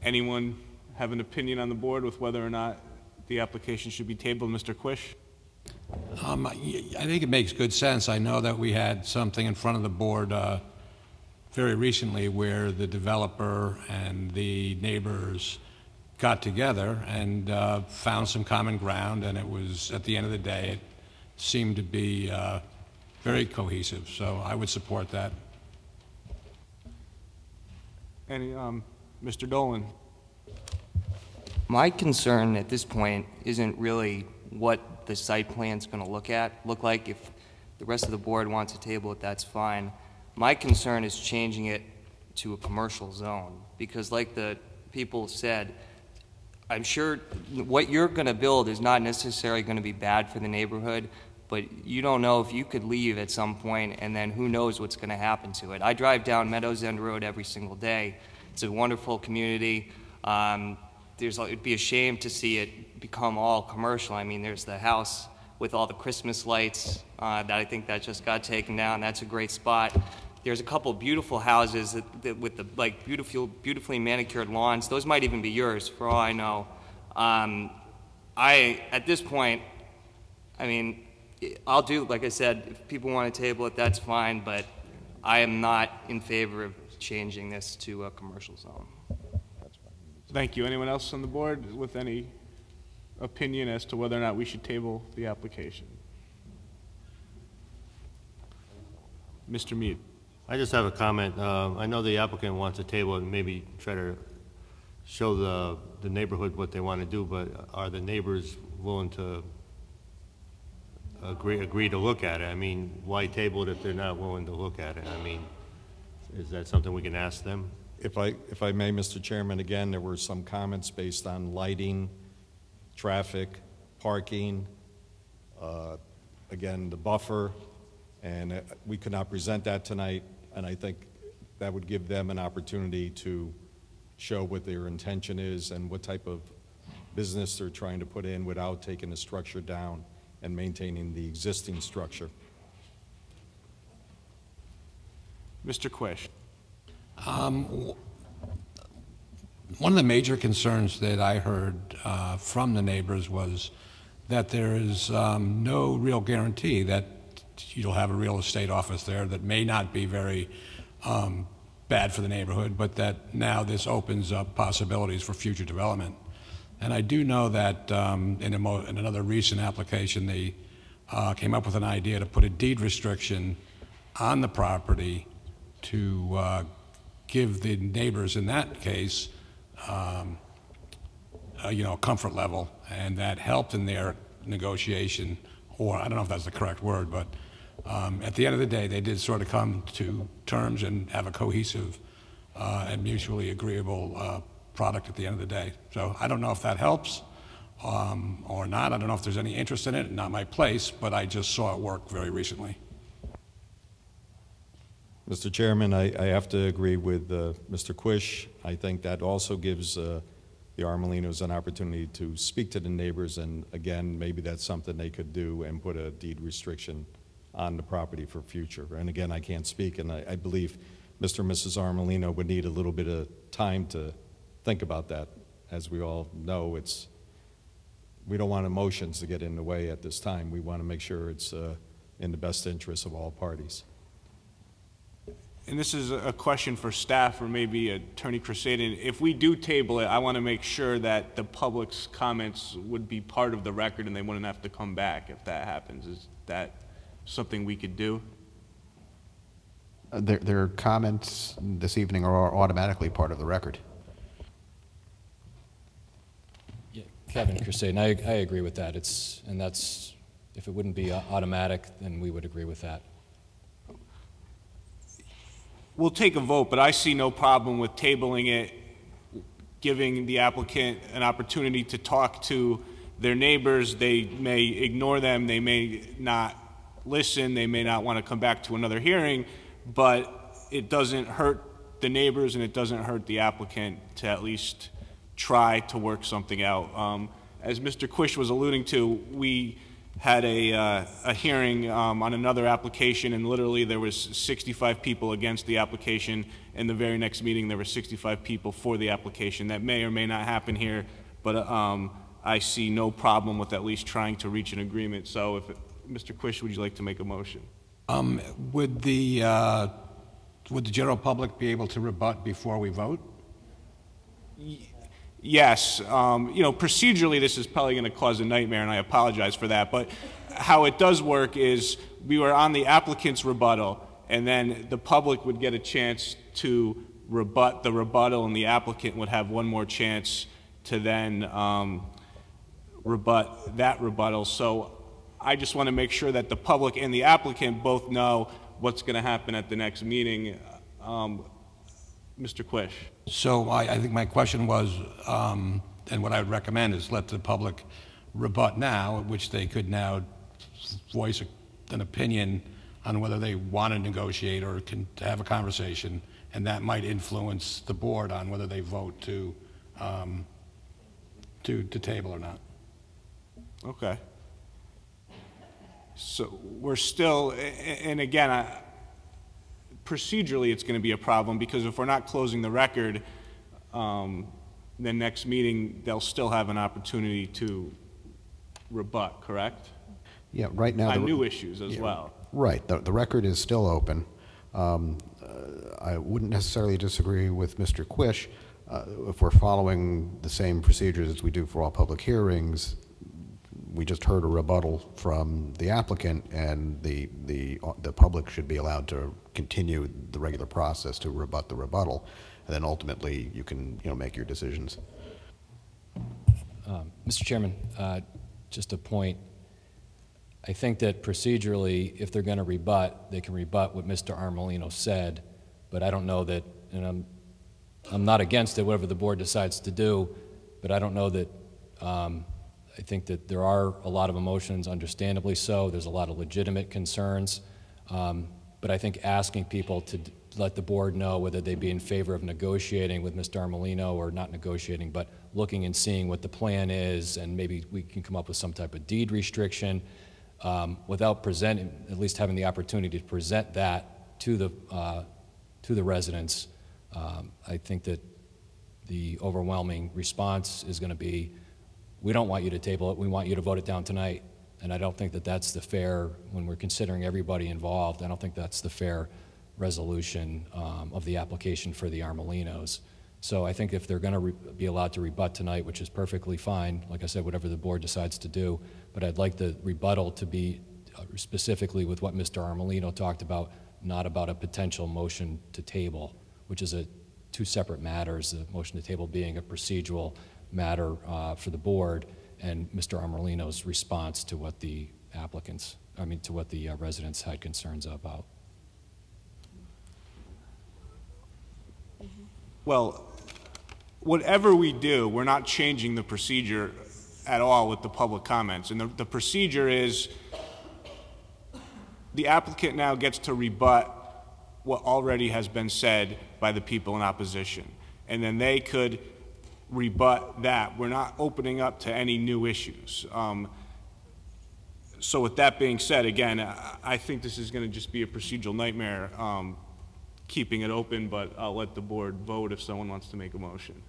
Anyone have an opinion on the board with whether or not the application should be tabled? Mr. Quish? I think it makes good sense. I know that we had something in front of the board very recently where the developer and the neighbors got together and found some common ground, and it was, at the end of the day, it seemed to be very cohesive. So I would support that. Any, Mr. Dolan? My concern at this point isn't really what the site plan's going to look like. If the rest of the board wants to table it, that's fine. My concern is changing it to a commercial zone, because like the people said, I'm sure what you're going to build is not necessarily going to be bad for the neighborhood, but you don't know if you could leave at some point, and then who knows what's going to happen to it. I drive down Meadows End Road every single day. It's a wonderful community. It'd be a shame to see it become all commercial. I mean, there's the house with all the Christmas lights that I think that just got taken down. That's a great spot. There's a couple beautiful houses that with the beautifully manicured lawns. Those might even be yours, for all I know. At this point, I mean, I'll do, like I said, if people want to table it, that's fine, but I am not in favor of changing this to a commercial zone. Thank you. Anyone else on the board with any opinion as to whether or not we should table the application? Mr. Mead. I just have a comment. I know the applicant wants to table and maybe try to show the neighborhood what they want to do, but are the neighbors willing to agree to look at it? I mean, why table it if they're not willing to look at it? I mean, is that something we can ask them? If I may, Mr. Chairman, again, there were some comments based on lighting, traffic, parking, again, the buffer, and we could not present that tonight, and I think that would give them an opportunity to show what their intention is and what type of business they're trying to put in without taking the structure down and maintaining the existing structure. Mr. Quish. One of the major concerns that I heard from the neighbors was that there is no real guarantee that you'll have a real estate office there that may not be very bad for the neighborhood, but that now this opens up possibilities for future development. And I do know that in another recent application, they came up with an idea to put a deed restriction on the property to give the neighbors in that case, a comfort level, and that helped in their negotiation, or I don't know if that's the correct word, but at the end of the day, they did sort of come to terms and have a cohesive and mutually agreeable product at the end of the day. So I don't know if that helps or not. I don't know if there's any interest in it. Not my place, but I just saw it work very recently. Mr. Chairman, I have to agree with Mr. Quish. I think that also gives the Armelinos an opportunity to speak to the neighbors, and again, maybe that's something they could do and put a deed restriction on the property for future. And again, I can't speak, and I believe Mr. and Mrs. Armelino would need a little bit of time to think about that. As we all know, we don't want emotions to get in the way at this time. We want to make sure it's in the best interest of all parties. And this is a question for staff or maybe Attorney Crusaden. If we do table it, I want to make sure that the public's comments would be part of the record and they wouldn't have to come back if that happens. Is that something we could do? Their comments this evening are automatically part of the record. Yeah, Kevin Crusaden, I agree with that. And that's, if it wouldn't be automatic, then we would agree with that. We'll take a vote, but I see no problem with tabling it, giving the applicant an opportunity to talk to their neighbors. They may ignore them, they may not listen, they may not want to come back to another hearing, but it doesn't hurt the neighbors and it doesn't hurt the applicant to at least try to work something out. As Mr. Quish was alluding to, we had a hearing on another application, and literally there was 65 people against the application, and the very next meeting there were 65 people for the application. That may or may not happen here, but I see no problem with at least trying to reach an agreement. So if Mr. Quish, would you like to make a motion? Would the general public be able to rebut before we vote? Yes. Procedurally this is probably going to cause a nightmare, and I apologize for that, but how it does work is we were on the applicant's rebuttal, and then the public would get a chance to rebut the rebuttal, and the applicant would have one more chance to then rebut that rebuttal. So I just want to make sure that the public and the applicant both know what's going to happen at the next meeting. Mr. Quish. So I think my question was, and what I would recommend is let the public rebut now, at which they could now voice an opinion on whether they want to negotiate or can have a conversation, and that might influence the board on whether they vote to table or not. Okay. So we're still, and again, procedurally it's going to be a problem, because if we're not closing the record, then next meeting they'll still have an opportunity to rebut, correct? Yeah, right now. On new issues as well. Right, the record is still open. I wouldn't necessarily disagree with Mr. Quish. if we're following the same procedures as we do for all public hearings, we just heard a rebuttal from the applicant, and the public should be allowed to continue the regular process to rebut the rebuttal, and then ultimately you can make your decisions. Mr. Chairman, just a point. I think that procedurally, if they're going to rebut, they can rebut what Mr. Armolino said, but I don't know that, and I'm not against it, whatever the board decides to do, but I don't know that, I think that there are a lot of emotions, understandably so. There's a lot of legitimate concerns, but I think asking people to let the board know whether they'd be in favor of negotiating with Mr. Armolino or not negotiating, but looking and seeing what the plan is, and maybe we can come up with some type of deed restriction without presenting, at least having the opportunity to present that to the residents. I think that the overwhelming response is going to be, we don't want you to table it, we want you to vote it down tonight. And I don't think that that's the fair, when we're considering everybody involved, I don't think that's the fair resolution of the application for the Armolinos. So I think if they're going to be allowed to rebut tonight, which is perfectly fine, like I said, whatever the board decides to do, but I'd like the rebuttal to be specifically with what Mr. Armolino talked about, not about a potential motion to table, which is two separate matters, the motion to table being a procedural matter for the board, and Mr. Armolino's response to what the to what the residents had concerns about. Well, whatever we do, we're not changing the procedure at all with the public comments. And the procedure is the applicant now gets to rebut what already has been said by the people in opposition. And then they could rebut that. We're not opening up to any new issues. So with that being said, again, I think this is going to just be a procedural nightmare, keeping it open, but I'll let the board vote if someone wants to make a motion.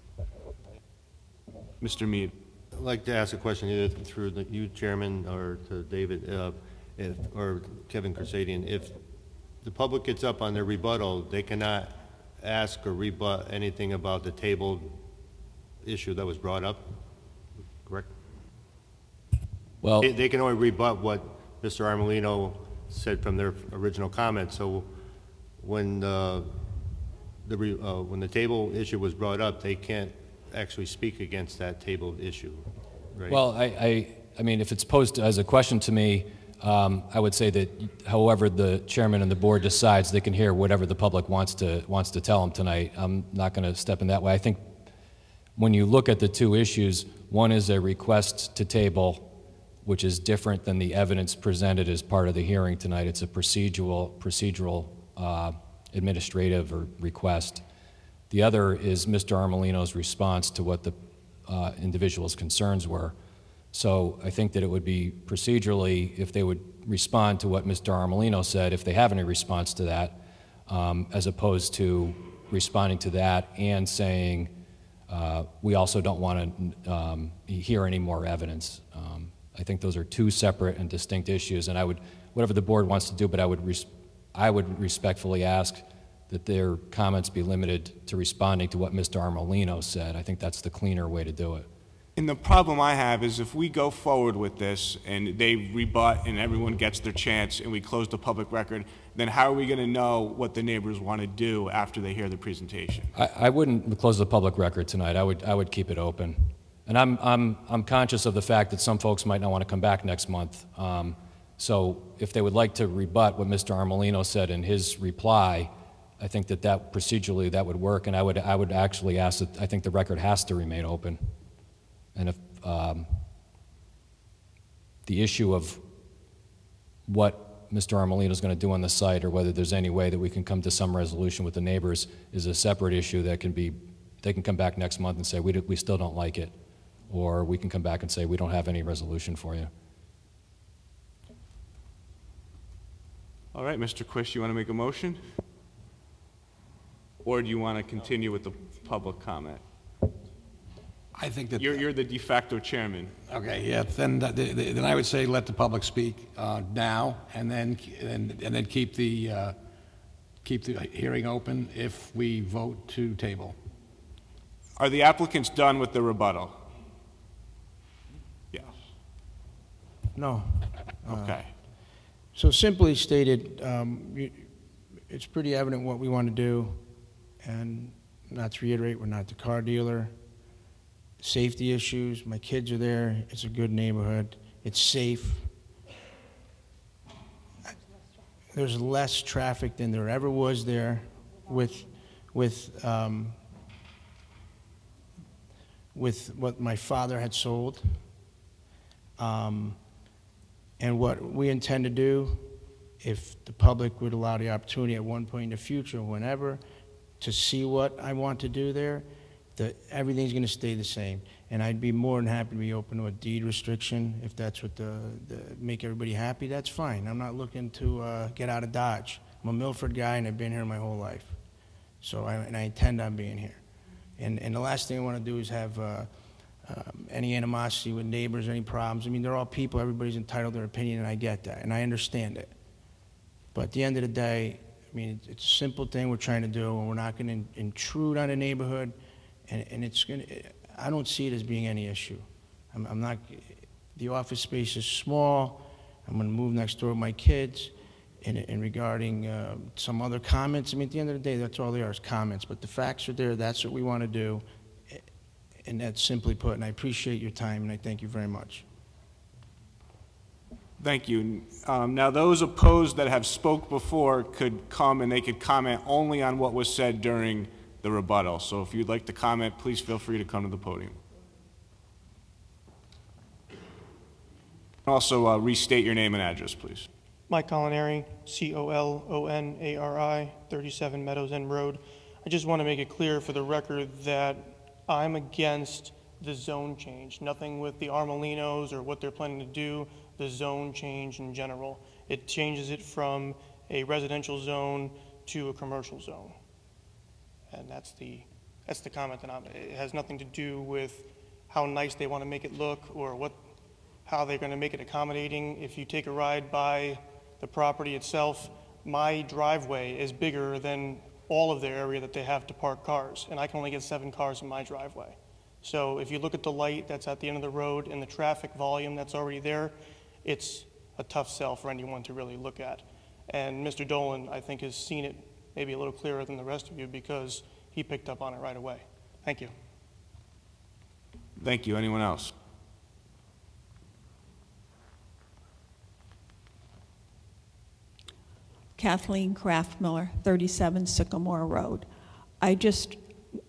Mr. Mead. I'd like to ask a question either through you, Chairman, or to David, or Kevin Kersadian. If the public gets up on their rebuttal, they cannot ask or rebut anything about the table issue that was brought up, correct? Well, they can only rebut what Mr. Armolino said from their original comments. So when the table issue was brought up, they can't actually speak against that table issue, right? Well, I mean, if it's posed as a question to me, I would say that however the chairman and the board decides, they can hear whatever the public wants to tell them tonight. I'm not going to step in that way. I think when you look at the two issues, one is a request to table, which is different than the evidence presented as part of the hearing tonight. It's a procedural administrative or request. The other is Mr. Armolino's response to what the individual's concerns were. So I think that it would be procedurally, if they would respond to what Mr. Armolino said, if they have any response to that, as opposed to responding to that and saying, we also don't want to hear any more evidence. I think those are two separate and distinct issues, and I would, whatever the board wants to do, but I would respectfully ask that their comments be limited to responding to what Mr. Armolino said. I think that's the cleaner way to do it. And the problem I have is if we go forward with this and they rebut and everyone gets their chance and we close the public record, then how are we going to know what the neighbors want to do after they hear the presentation? I wouldn't close the public record tonight. I would keep it open. And I'm conscious of the fact that some folks might not want to come back next month. So if they would like to rebut what Mr. Armolino said in his reply, I think that procedurally that would work. And I would actually ask that I think the record has to remain open. And if the issue of what Mr. Armolino is going to do on the site, or whether there's any way that we can come to some resolution with the neighbors, is a separate issue that can be, they can come back next month and say, we still don't like it. Or we can come back and say, we don't have any resolution for you. All right, Mr. Quish, you want to make a motion? Or do you want to continue with the public comment? I think that you're the de facto chairman. Okay, yeah. Then I would say let the public speak now, and then keep the hearing open if we vote to table. Are the applicants done with the rebuttal? Yeah. No. Okay. So simply stated, it's pretty evident what we want to do, and not to reiterate, we're not the car dealer. Safety issues, my kids are there, it's a good neighborhood, it's safe. There's less traffic than there ever was there with what my father had sold. And what we intend to do, if the public would allow the opportunity at one point in the future, whenever, to see what I want to do there, everything's going to stay the same. And I'd be more than happy to be open to a deed restriction if that's what make everybody happy. That's fine. I'm not looking to get out of Dodge. I'm a Milford guy, and I've been here my whole life. So I intend on being here. And the last thing I want to do is have any animosity with neighbors, any problems. I mean, they're all people. Everybody's entitled to their opinion, and I get that, and I understand it. But at the end of the day, I mean, it's a simple thing we're trying to do, and we're not going to intrude on the neighborhood, and it's going to, I don't see it as being any issue. I'm not, the office space is small. I'm going to move next door with my kids. And regarding some other comments, I mean, at the end of the day, that's all they are, is comments. But the facts are there. That's what we want to do. And that's simply put. And I appreciate your time, and I thank you very much. Thank you. Now, those opposed that have spoke before could come, and they could comment only on what was said during the rebuttal. So if you'd like to comment, please feel free to come to the podium. Also, restate your name and address, please. Mike Colonari, C-O-L-O-N-A-R-I, 37 Meadows End Road. I just want to make it clear for the record that I'm against the zone change. Nothing with the Armolinos or what they're planning to do, the zone change in general. It changes it from a residential zone to a commercial zone. And that's the comment that it has nothing to do with how nice they want to make it look or how they're going to make it accommodating. If you take a ride by the property itself, my driveway is bigger than all of their area that they have to park cars, and I can only get 7 cars in my driveway. So if you look at the light that's at the end of the road and the traffic volume that's already there, it's a tough sell for anyone to really look at. And Mr. Dolan, I think, has seen it maybe a little clearer than the rest of you because he picked up on it right away. Thank you. Thank you. Anyone else? Kathleen Kraftmiller, 37 Sycamore Road. I just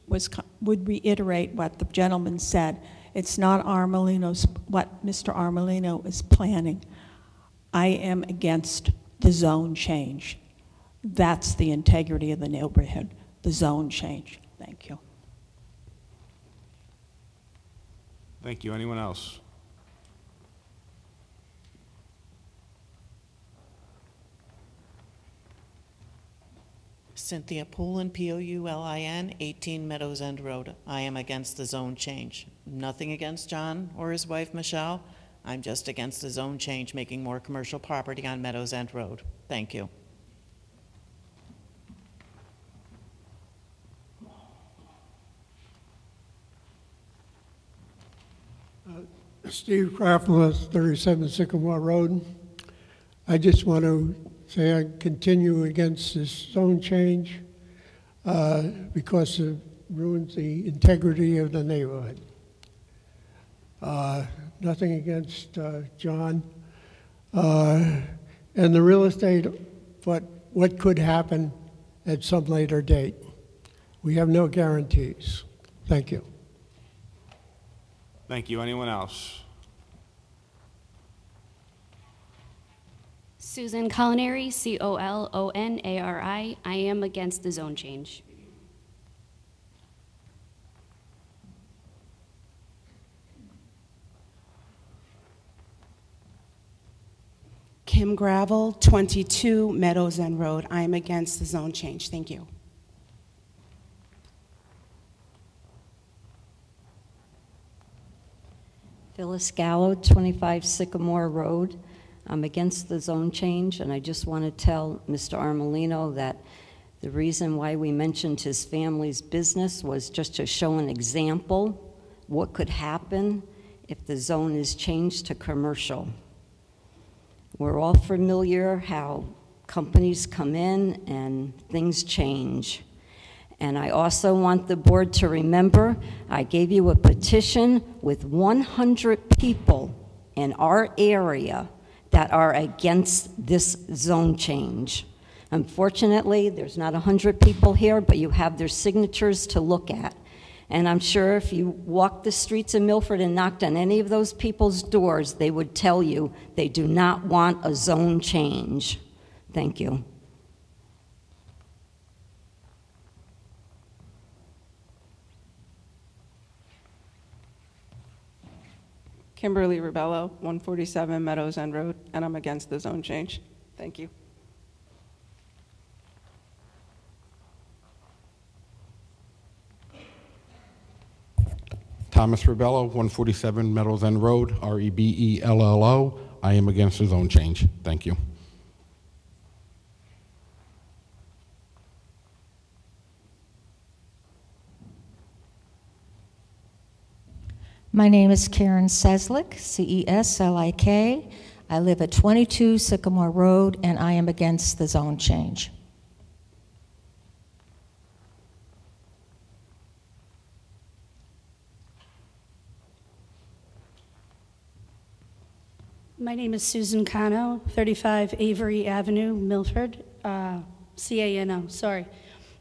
would reiterate what the gentleman said. It's not what Mr. Armolino is planning. I am against the zone change. That's the integrity of the neighborhood, the zone change. Thank you. Thank you. Anyone else? Cynthia Poulin, P-O-U-L-I-N, 18 Meadows End Road. I am against the zone change. Nothing against John or his wife, Michelle. I'm just against the zone change, making more commercial property on Meadows End Road. Thank you. Steve Kraftmiller, 37 Sycamore Road. I just want to say I continue against this zone change because it ruins the integrity of the neighborhood. Nothing against John. And the real estate, but what could happen at some later date. We have no guarantees. Thank you. Thank you. Anyone else? Susan Colonari, C-O-L-O-N-A-R-I. I am against the zone change. Kim Gravel, 22 Meadows End Road. I am against the zone change. Thank you. Phyllis Gallo, 25 Sycamore Road. I'm against the zone change, and I just want to tell Mr. Armolino that The reason why we mentioned his family's business was just to show an example what could happen if the zone is changed to commercial. We're all familiar how companies come in and things change. And I also want the board to remember, I gave you a petition with 100 people in our area that are against this zone change. Unfortunately, there's not 100 people here, but you have their signatures to look at. And I'm sure if you walked the streets of Milford and knocked on any of those people's doors, they would tell you they do not want a zone change. Thank you. Kimberly Ribello, 147 Meadows End Road, and I'm against the zone change. Thank you. Thomas Ribello, 147 Meadows End Road, Rebello. I am against the zone change. Thank you. My name is Karen Ceslik, C-E-S-L-I-K. I live at 22 Sycamore Road, and I am against the zone change. My name is Susan Cano, 35 Avery Avenue, Milford, C-A-N-O, sorry.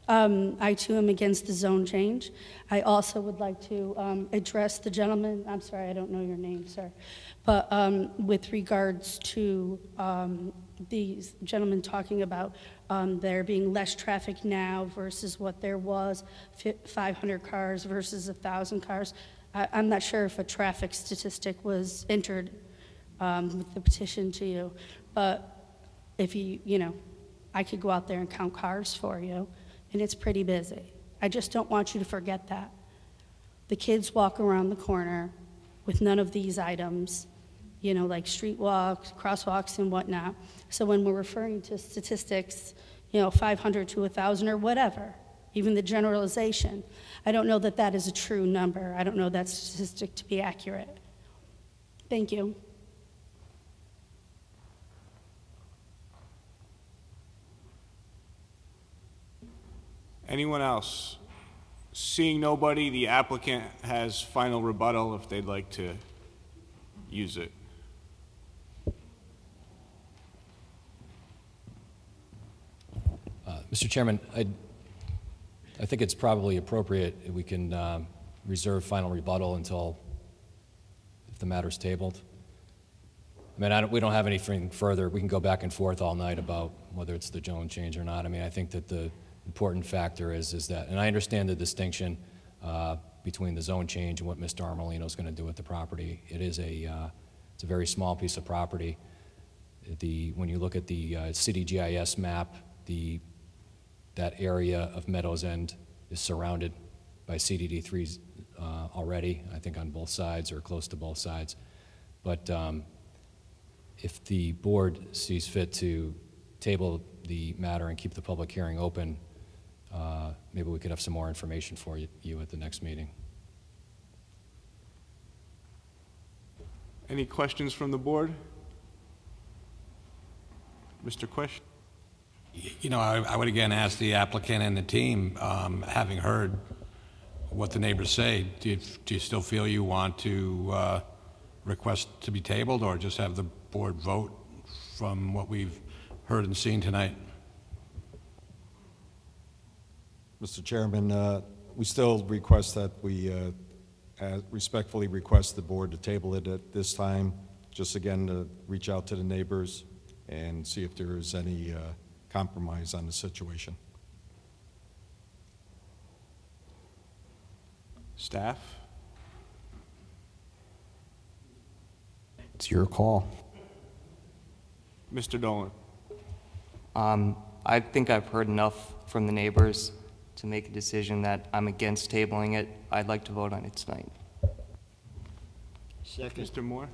I too am against the zone change. I also would like to address the gentleman, I'm sorry, I don't know your name, sir, but with regards to these gentlemen talking about there being less traffic now versus what there was, 500 cars versus 1,000 cars. I'm not sure if a traffic statistic was entered with the petition to you, but if you know, I could go out there and count cars for you, and it's pretty busy. I just don't want you to forget that. The kids walk around the corner with none of these items, you know, like street walks, crosswalks, and whatnot. So when we're referring to statistics, you know, 500 to 1,000 or whatever, even the generalization, I don't know that that is a true number. I don't know that statistic to be accurate. Thank you. Anyone else? Seeing nobody, the applicant has final rebuttal if they'd like to use it. Mr. Chairman, I think it's probably appropriate if we can reserve final rebuttal until if the matter's tabled. I mean, we don't have anything further. We can go back and forth all night about whether it's the zone change or not. I mean, I think that the important factor is that, and I understand the distinction between the zone change and what Mr. Armolino is going to do with the property. It is it's a very small piece of property. When you look at the city GIS map, that area of Meadows End is surrounded by CDD3s already, I think on both sides or close to both sides. But if the board sees fit to table the matter and keep the public hearing open, maybe we could have some more information for you at the next meeting. Any questions from the board? Mr. Quish? You know, I would again ask the applicant and the team, having heard what the neighbors say, do you still feel you want to request to be tabled or just have the board vote from what we've heard and seen tonight? Mr. Chairman, we still request that we respectfully request the board to table it at this time, just again to reach out to the neighbors and see if there is any compromise on the situation. Staff? It's your call. Mr. Dolan? I think I've heard enough from the neighbors to make a decision that I'm against tabling it. I'd like to vote on it tonight. Second. Mr. Moore?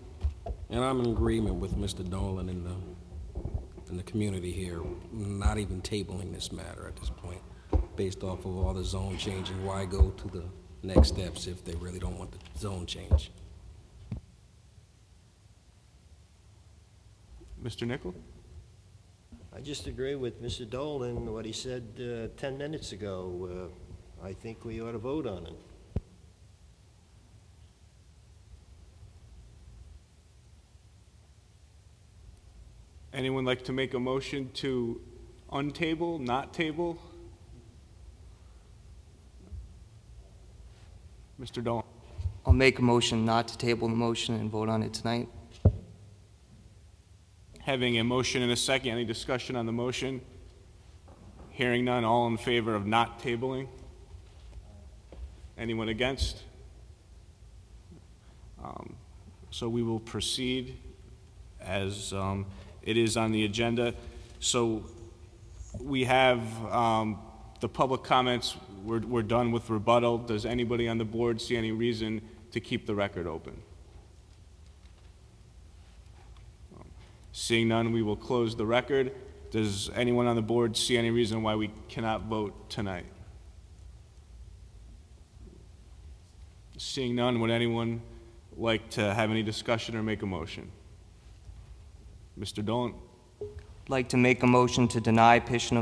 And I'm in agreement with Mr. Dolan, and in the community here, not even tabling this matter at this point, based off of all the zone changing. Why go to the next steps if they really don't want the zone change? Mr. Nickel? I just agree with Mr. Dolan, what he said 10 minutes ago. I think we ought to vote on it. Anyone like to make a motion to untable, not table? Mr. Dolan? I'll make a motion not to table the motion and vote on it tonight. Having a motion and a second, any discussion on the motion? Hearing none, all in favor of not tabling? Anyone against? So we will proceed as it is on the agenda. So we have the public comments. We're done with rebuttal. Does anybody on the board see any reason to keep the record open? Seeing none, we will close the record. Does anyone on the board see any reason why we cannot vote tonight? Seeing none, would anyone like to have any discussion or make a motion? Mr. Dolan? I'd like to make a motion to deny petition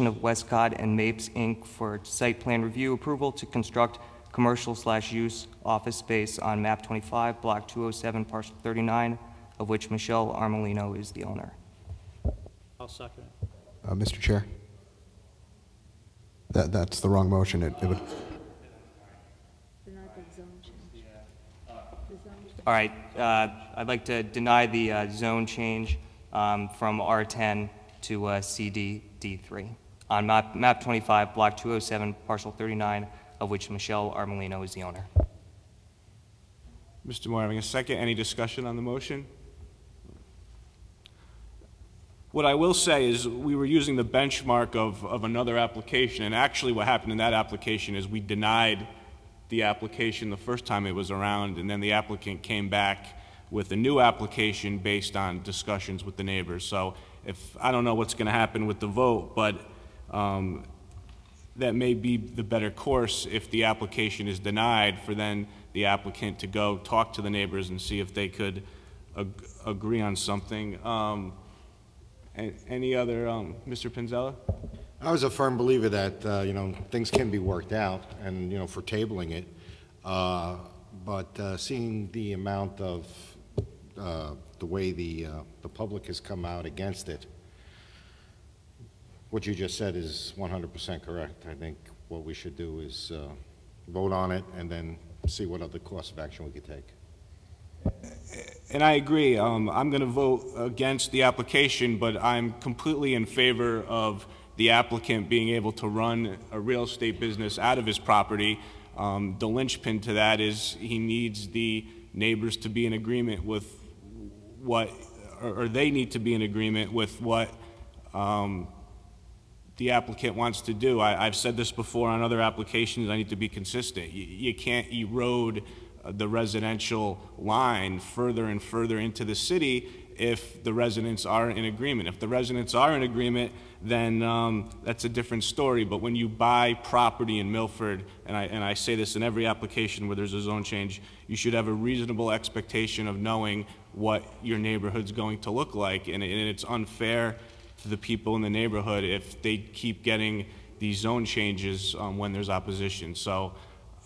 of Westcott and Mapes, Inc. for site plan review approval to construct commercial/use office space on map 25, block 207, parcel 39, of which Michelle Armelino is the owner. I'll second it. Mr. Chair, that's the wrong motion. It would. All right, I'd like to deny the zone change from R10 to CDD3 on map 25, block 207, parcel 39, of which Michelle Armelino is the owner. Mr. Moore, having a second, any discussion on the motion? What I will say is we were using the benchmark of another application, and actually what happened in that application is we denied the application the first time it was around, and then the applicant came back with a new application based on discussions with the neighbors. So I don't know what's going to happen with the vote, but that may be the better course if the application is denied, for then the applicant to go talk to the neighbors and see if they could agree on something. Any other, Mr. Pinzella? I was a firm believer that things can be worked out, and for tabling it. But seeing the amount of the way the public has come out against it, what you just said is 100% correct. I think what we should do is vote on it and then see what other course of action we could take. And I agree. I'm going to vote against the application, but I'm completely in favor of the applicant being able to run a real estate business out of his property. The linchpin to that is he needs the neighbors to be in agreement with what, or they need to be in agreement with what the applicant wants to do. I've said this before on other applications. I need to be consistent. You can't erode the residential line further and further into the city if the residents are in agreement. If the residents are in agreement, then that's a different story. But when you buy property in Milford, and I say this in every application where there's a zone change, you should have a reasonable expectation of knowing what your neighborhood's going to look like. And it's unfair to the people in the neighborhood if they keep getting these zone changes when there's opposition. So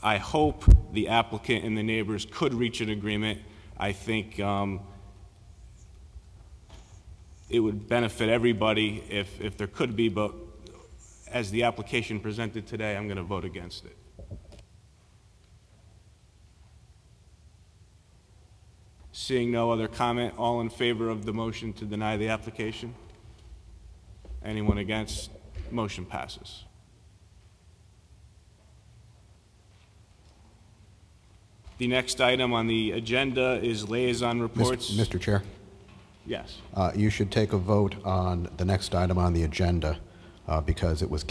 I hope the applicant and the neighbors could reach an agreement. I think it would benefit everybody if there could be, but as the application presented today, I'm going to vote against it. Seeing no other comment, all in favor of the motion to deny the application? Anyone against? Motion passes. The next item on the agenda is liaison reports. Mr. Chair? Yes. You should take a vote on the next item on the agenda because it was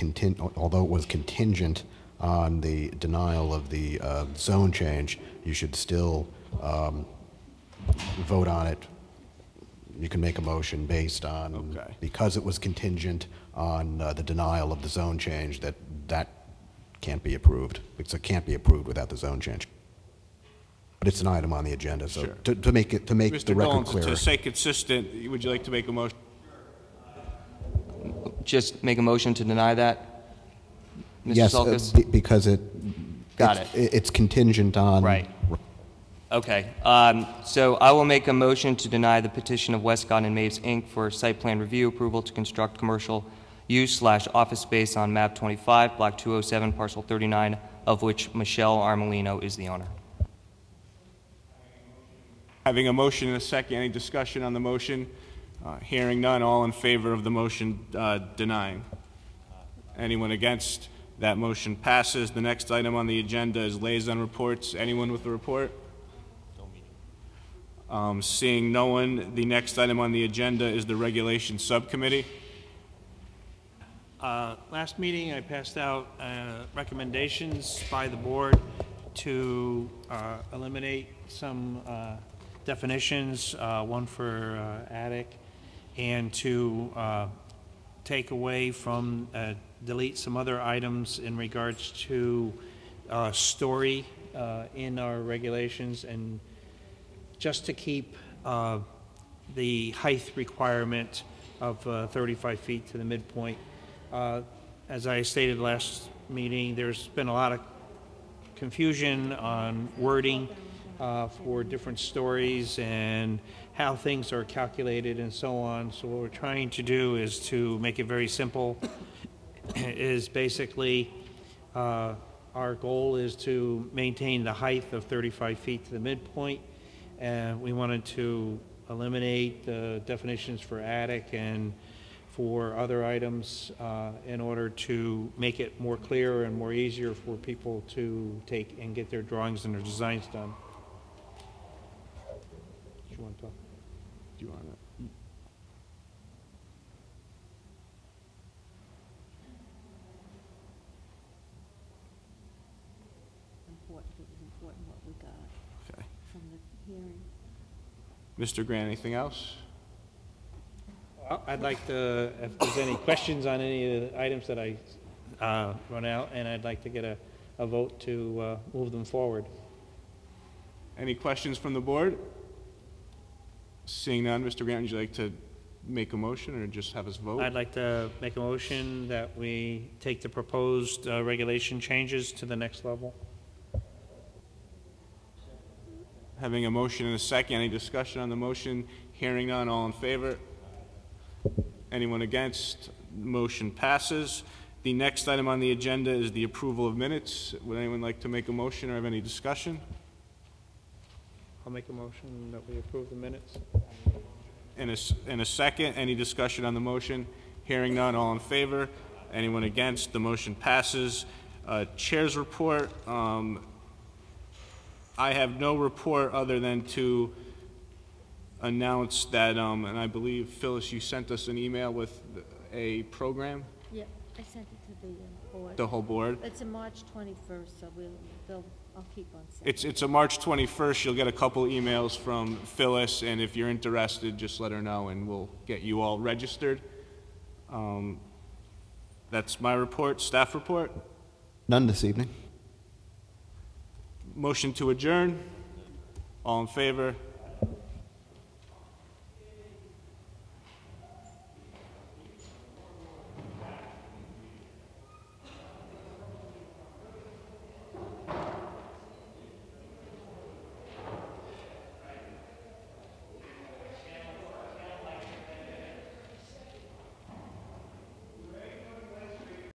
although it was contingent on the denial of the zone change, you should still vote on it You can make a motion based on, because it was contingent on the denial of the zone change, that can't be approved. Because it can't be approved without the zone change. But it's an item on the agenda, so to make Mr. the record Dolan, clear. to stay consistent, would you like to make a motion? Just make a motion to deny that, Mr. Yes, Sulkus? because it's contingent on. Right. Okay. So I will make a motion to deny the petition of Westcott and Mapes, Inc. for site plan review approval to construct commercial use/office space on map 25, block 207, parcel 39, of which Michelle Armelino is the owner. Having a motion and a second, any discussion on the motion? Hearing none, all in favor of the motion denying? Anyone against? That motion passes. The next item on the agenda is liaison reports. Anyone with a report? Seeing no one, the next item on the agenda is the regulation subcommittee. Last meeting, I passed out recommendations by the board to eliminate some definitions, one for attic, and to take away from, delete some other items in regards to story in our regulations, and just to keep the height requirement of 35 feet to the midpoint. As I stated last meeting, there's been a lot of confusion on wording for different stories and how things are calculated and so on. So what we're trying to do is to make it very simple. Is basically our goal is to maintain the height of 35 feet to the midpoint, and we wanted to eliminate the definitions for attic and for other items in order to make it more clear and more easier for people to take and get their drawings and their designs done. Do you want to talk? Do you want to? It was important what we got from the hearing. Mr. Grant, anything else? Well, I'd like to, if there's any questions on any of the items that I run out, and I'd like to get a vote to move them forward. Any questions from the board? Seeing none, Mr. Grant, would you like to make a motion or just have us vote? I'd like to make a motion that we take the proposed regulation changes to the next level. Having a motion and a second, any discussion on the motion? Hearing none, all in favor? Anyone against? Motion passes. The next item on the agenda is the approval of minutes. Would anyone like to make a motion or have any discussion? I'll make a motion that we approve the minutes. In a second, any discussion on the motion? Hearing none, all in favor? Anyone against? The motion passes. Chair's report. I have no report other than to announce that, and I believe, Phyllis, you sent us an email with a program? Yep, I sent it to the board. The whole board? It's a March 21st, so I'll keep on sending. It's a March 21st. You'll get a couple emails from Phyllis, and if you're interested, just let her know, and we'll get you all registered. That's my report. Staff report? None this evening. Motion to adjourn. All in favor?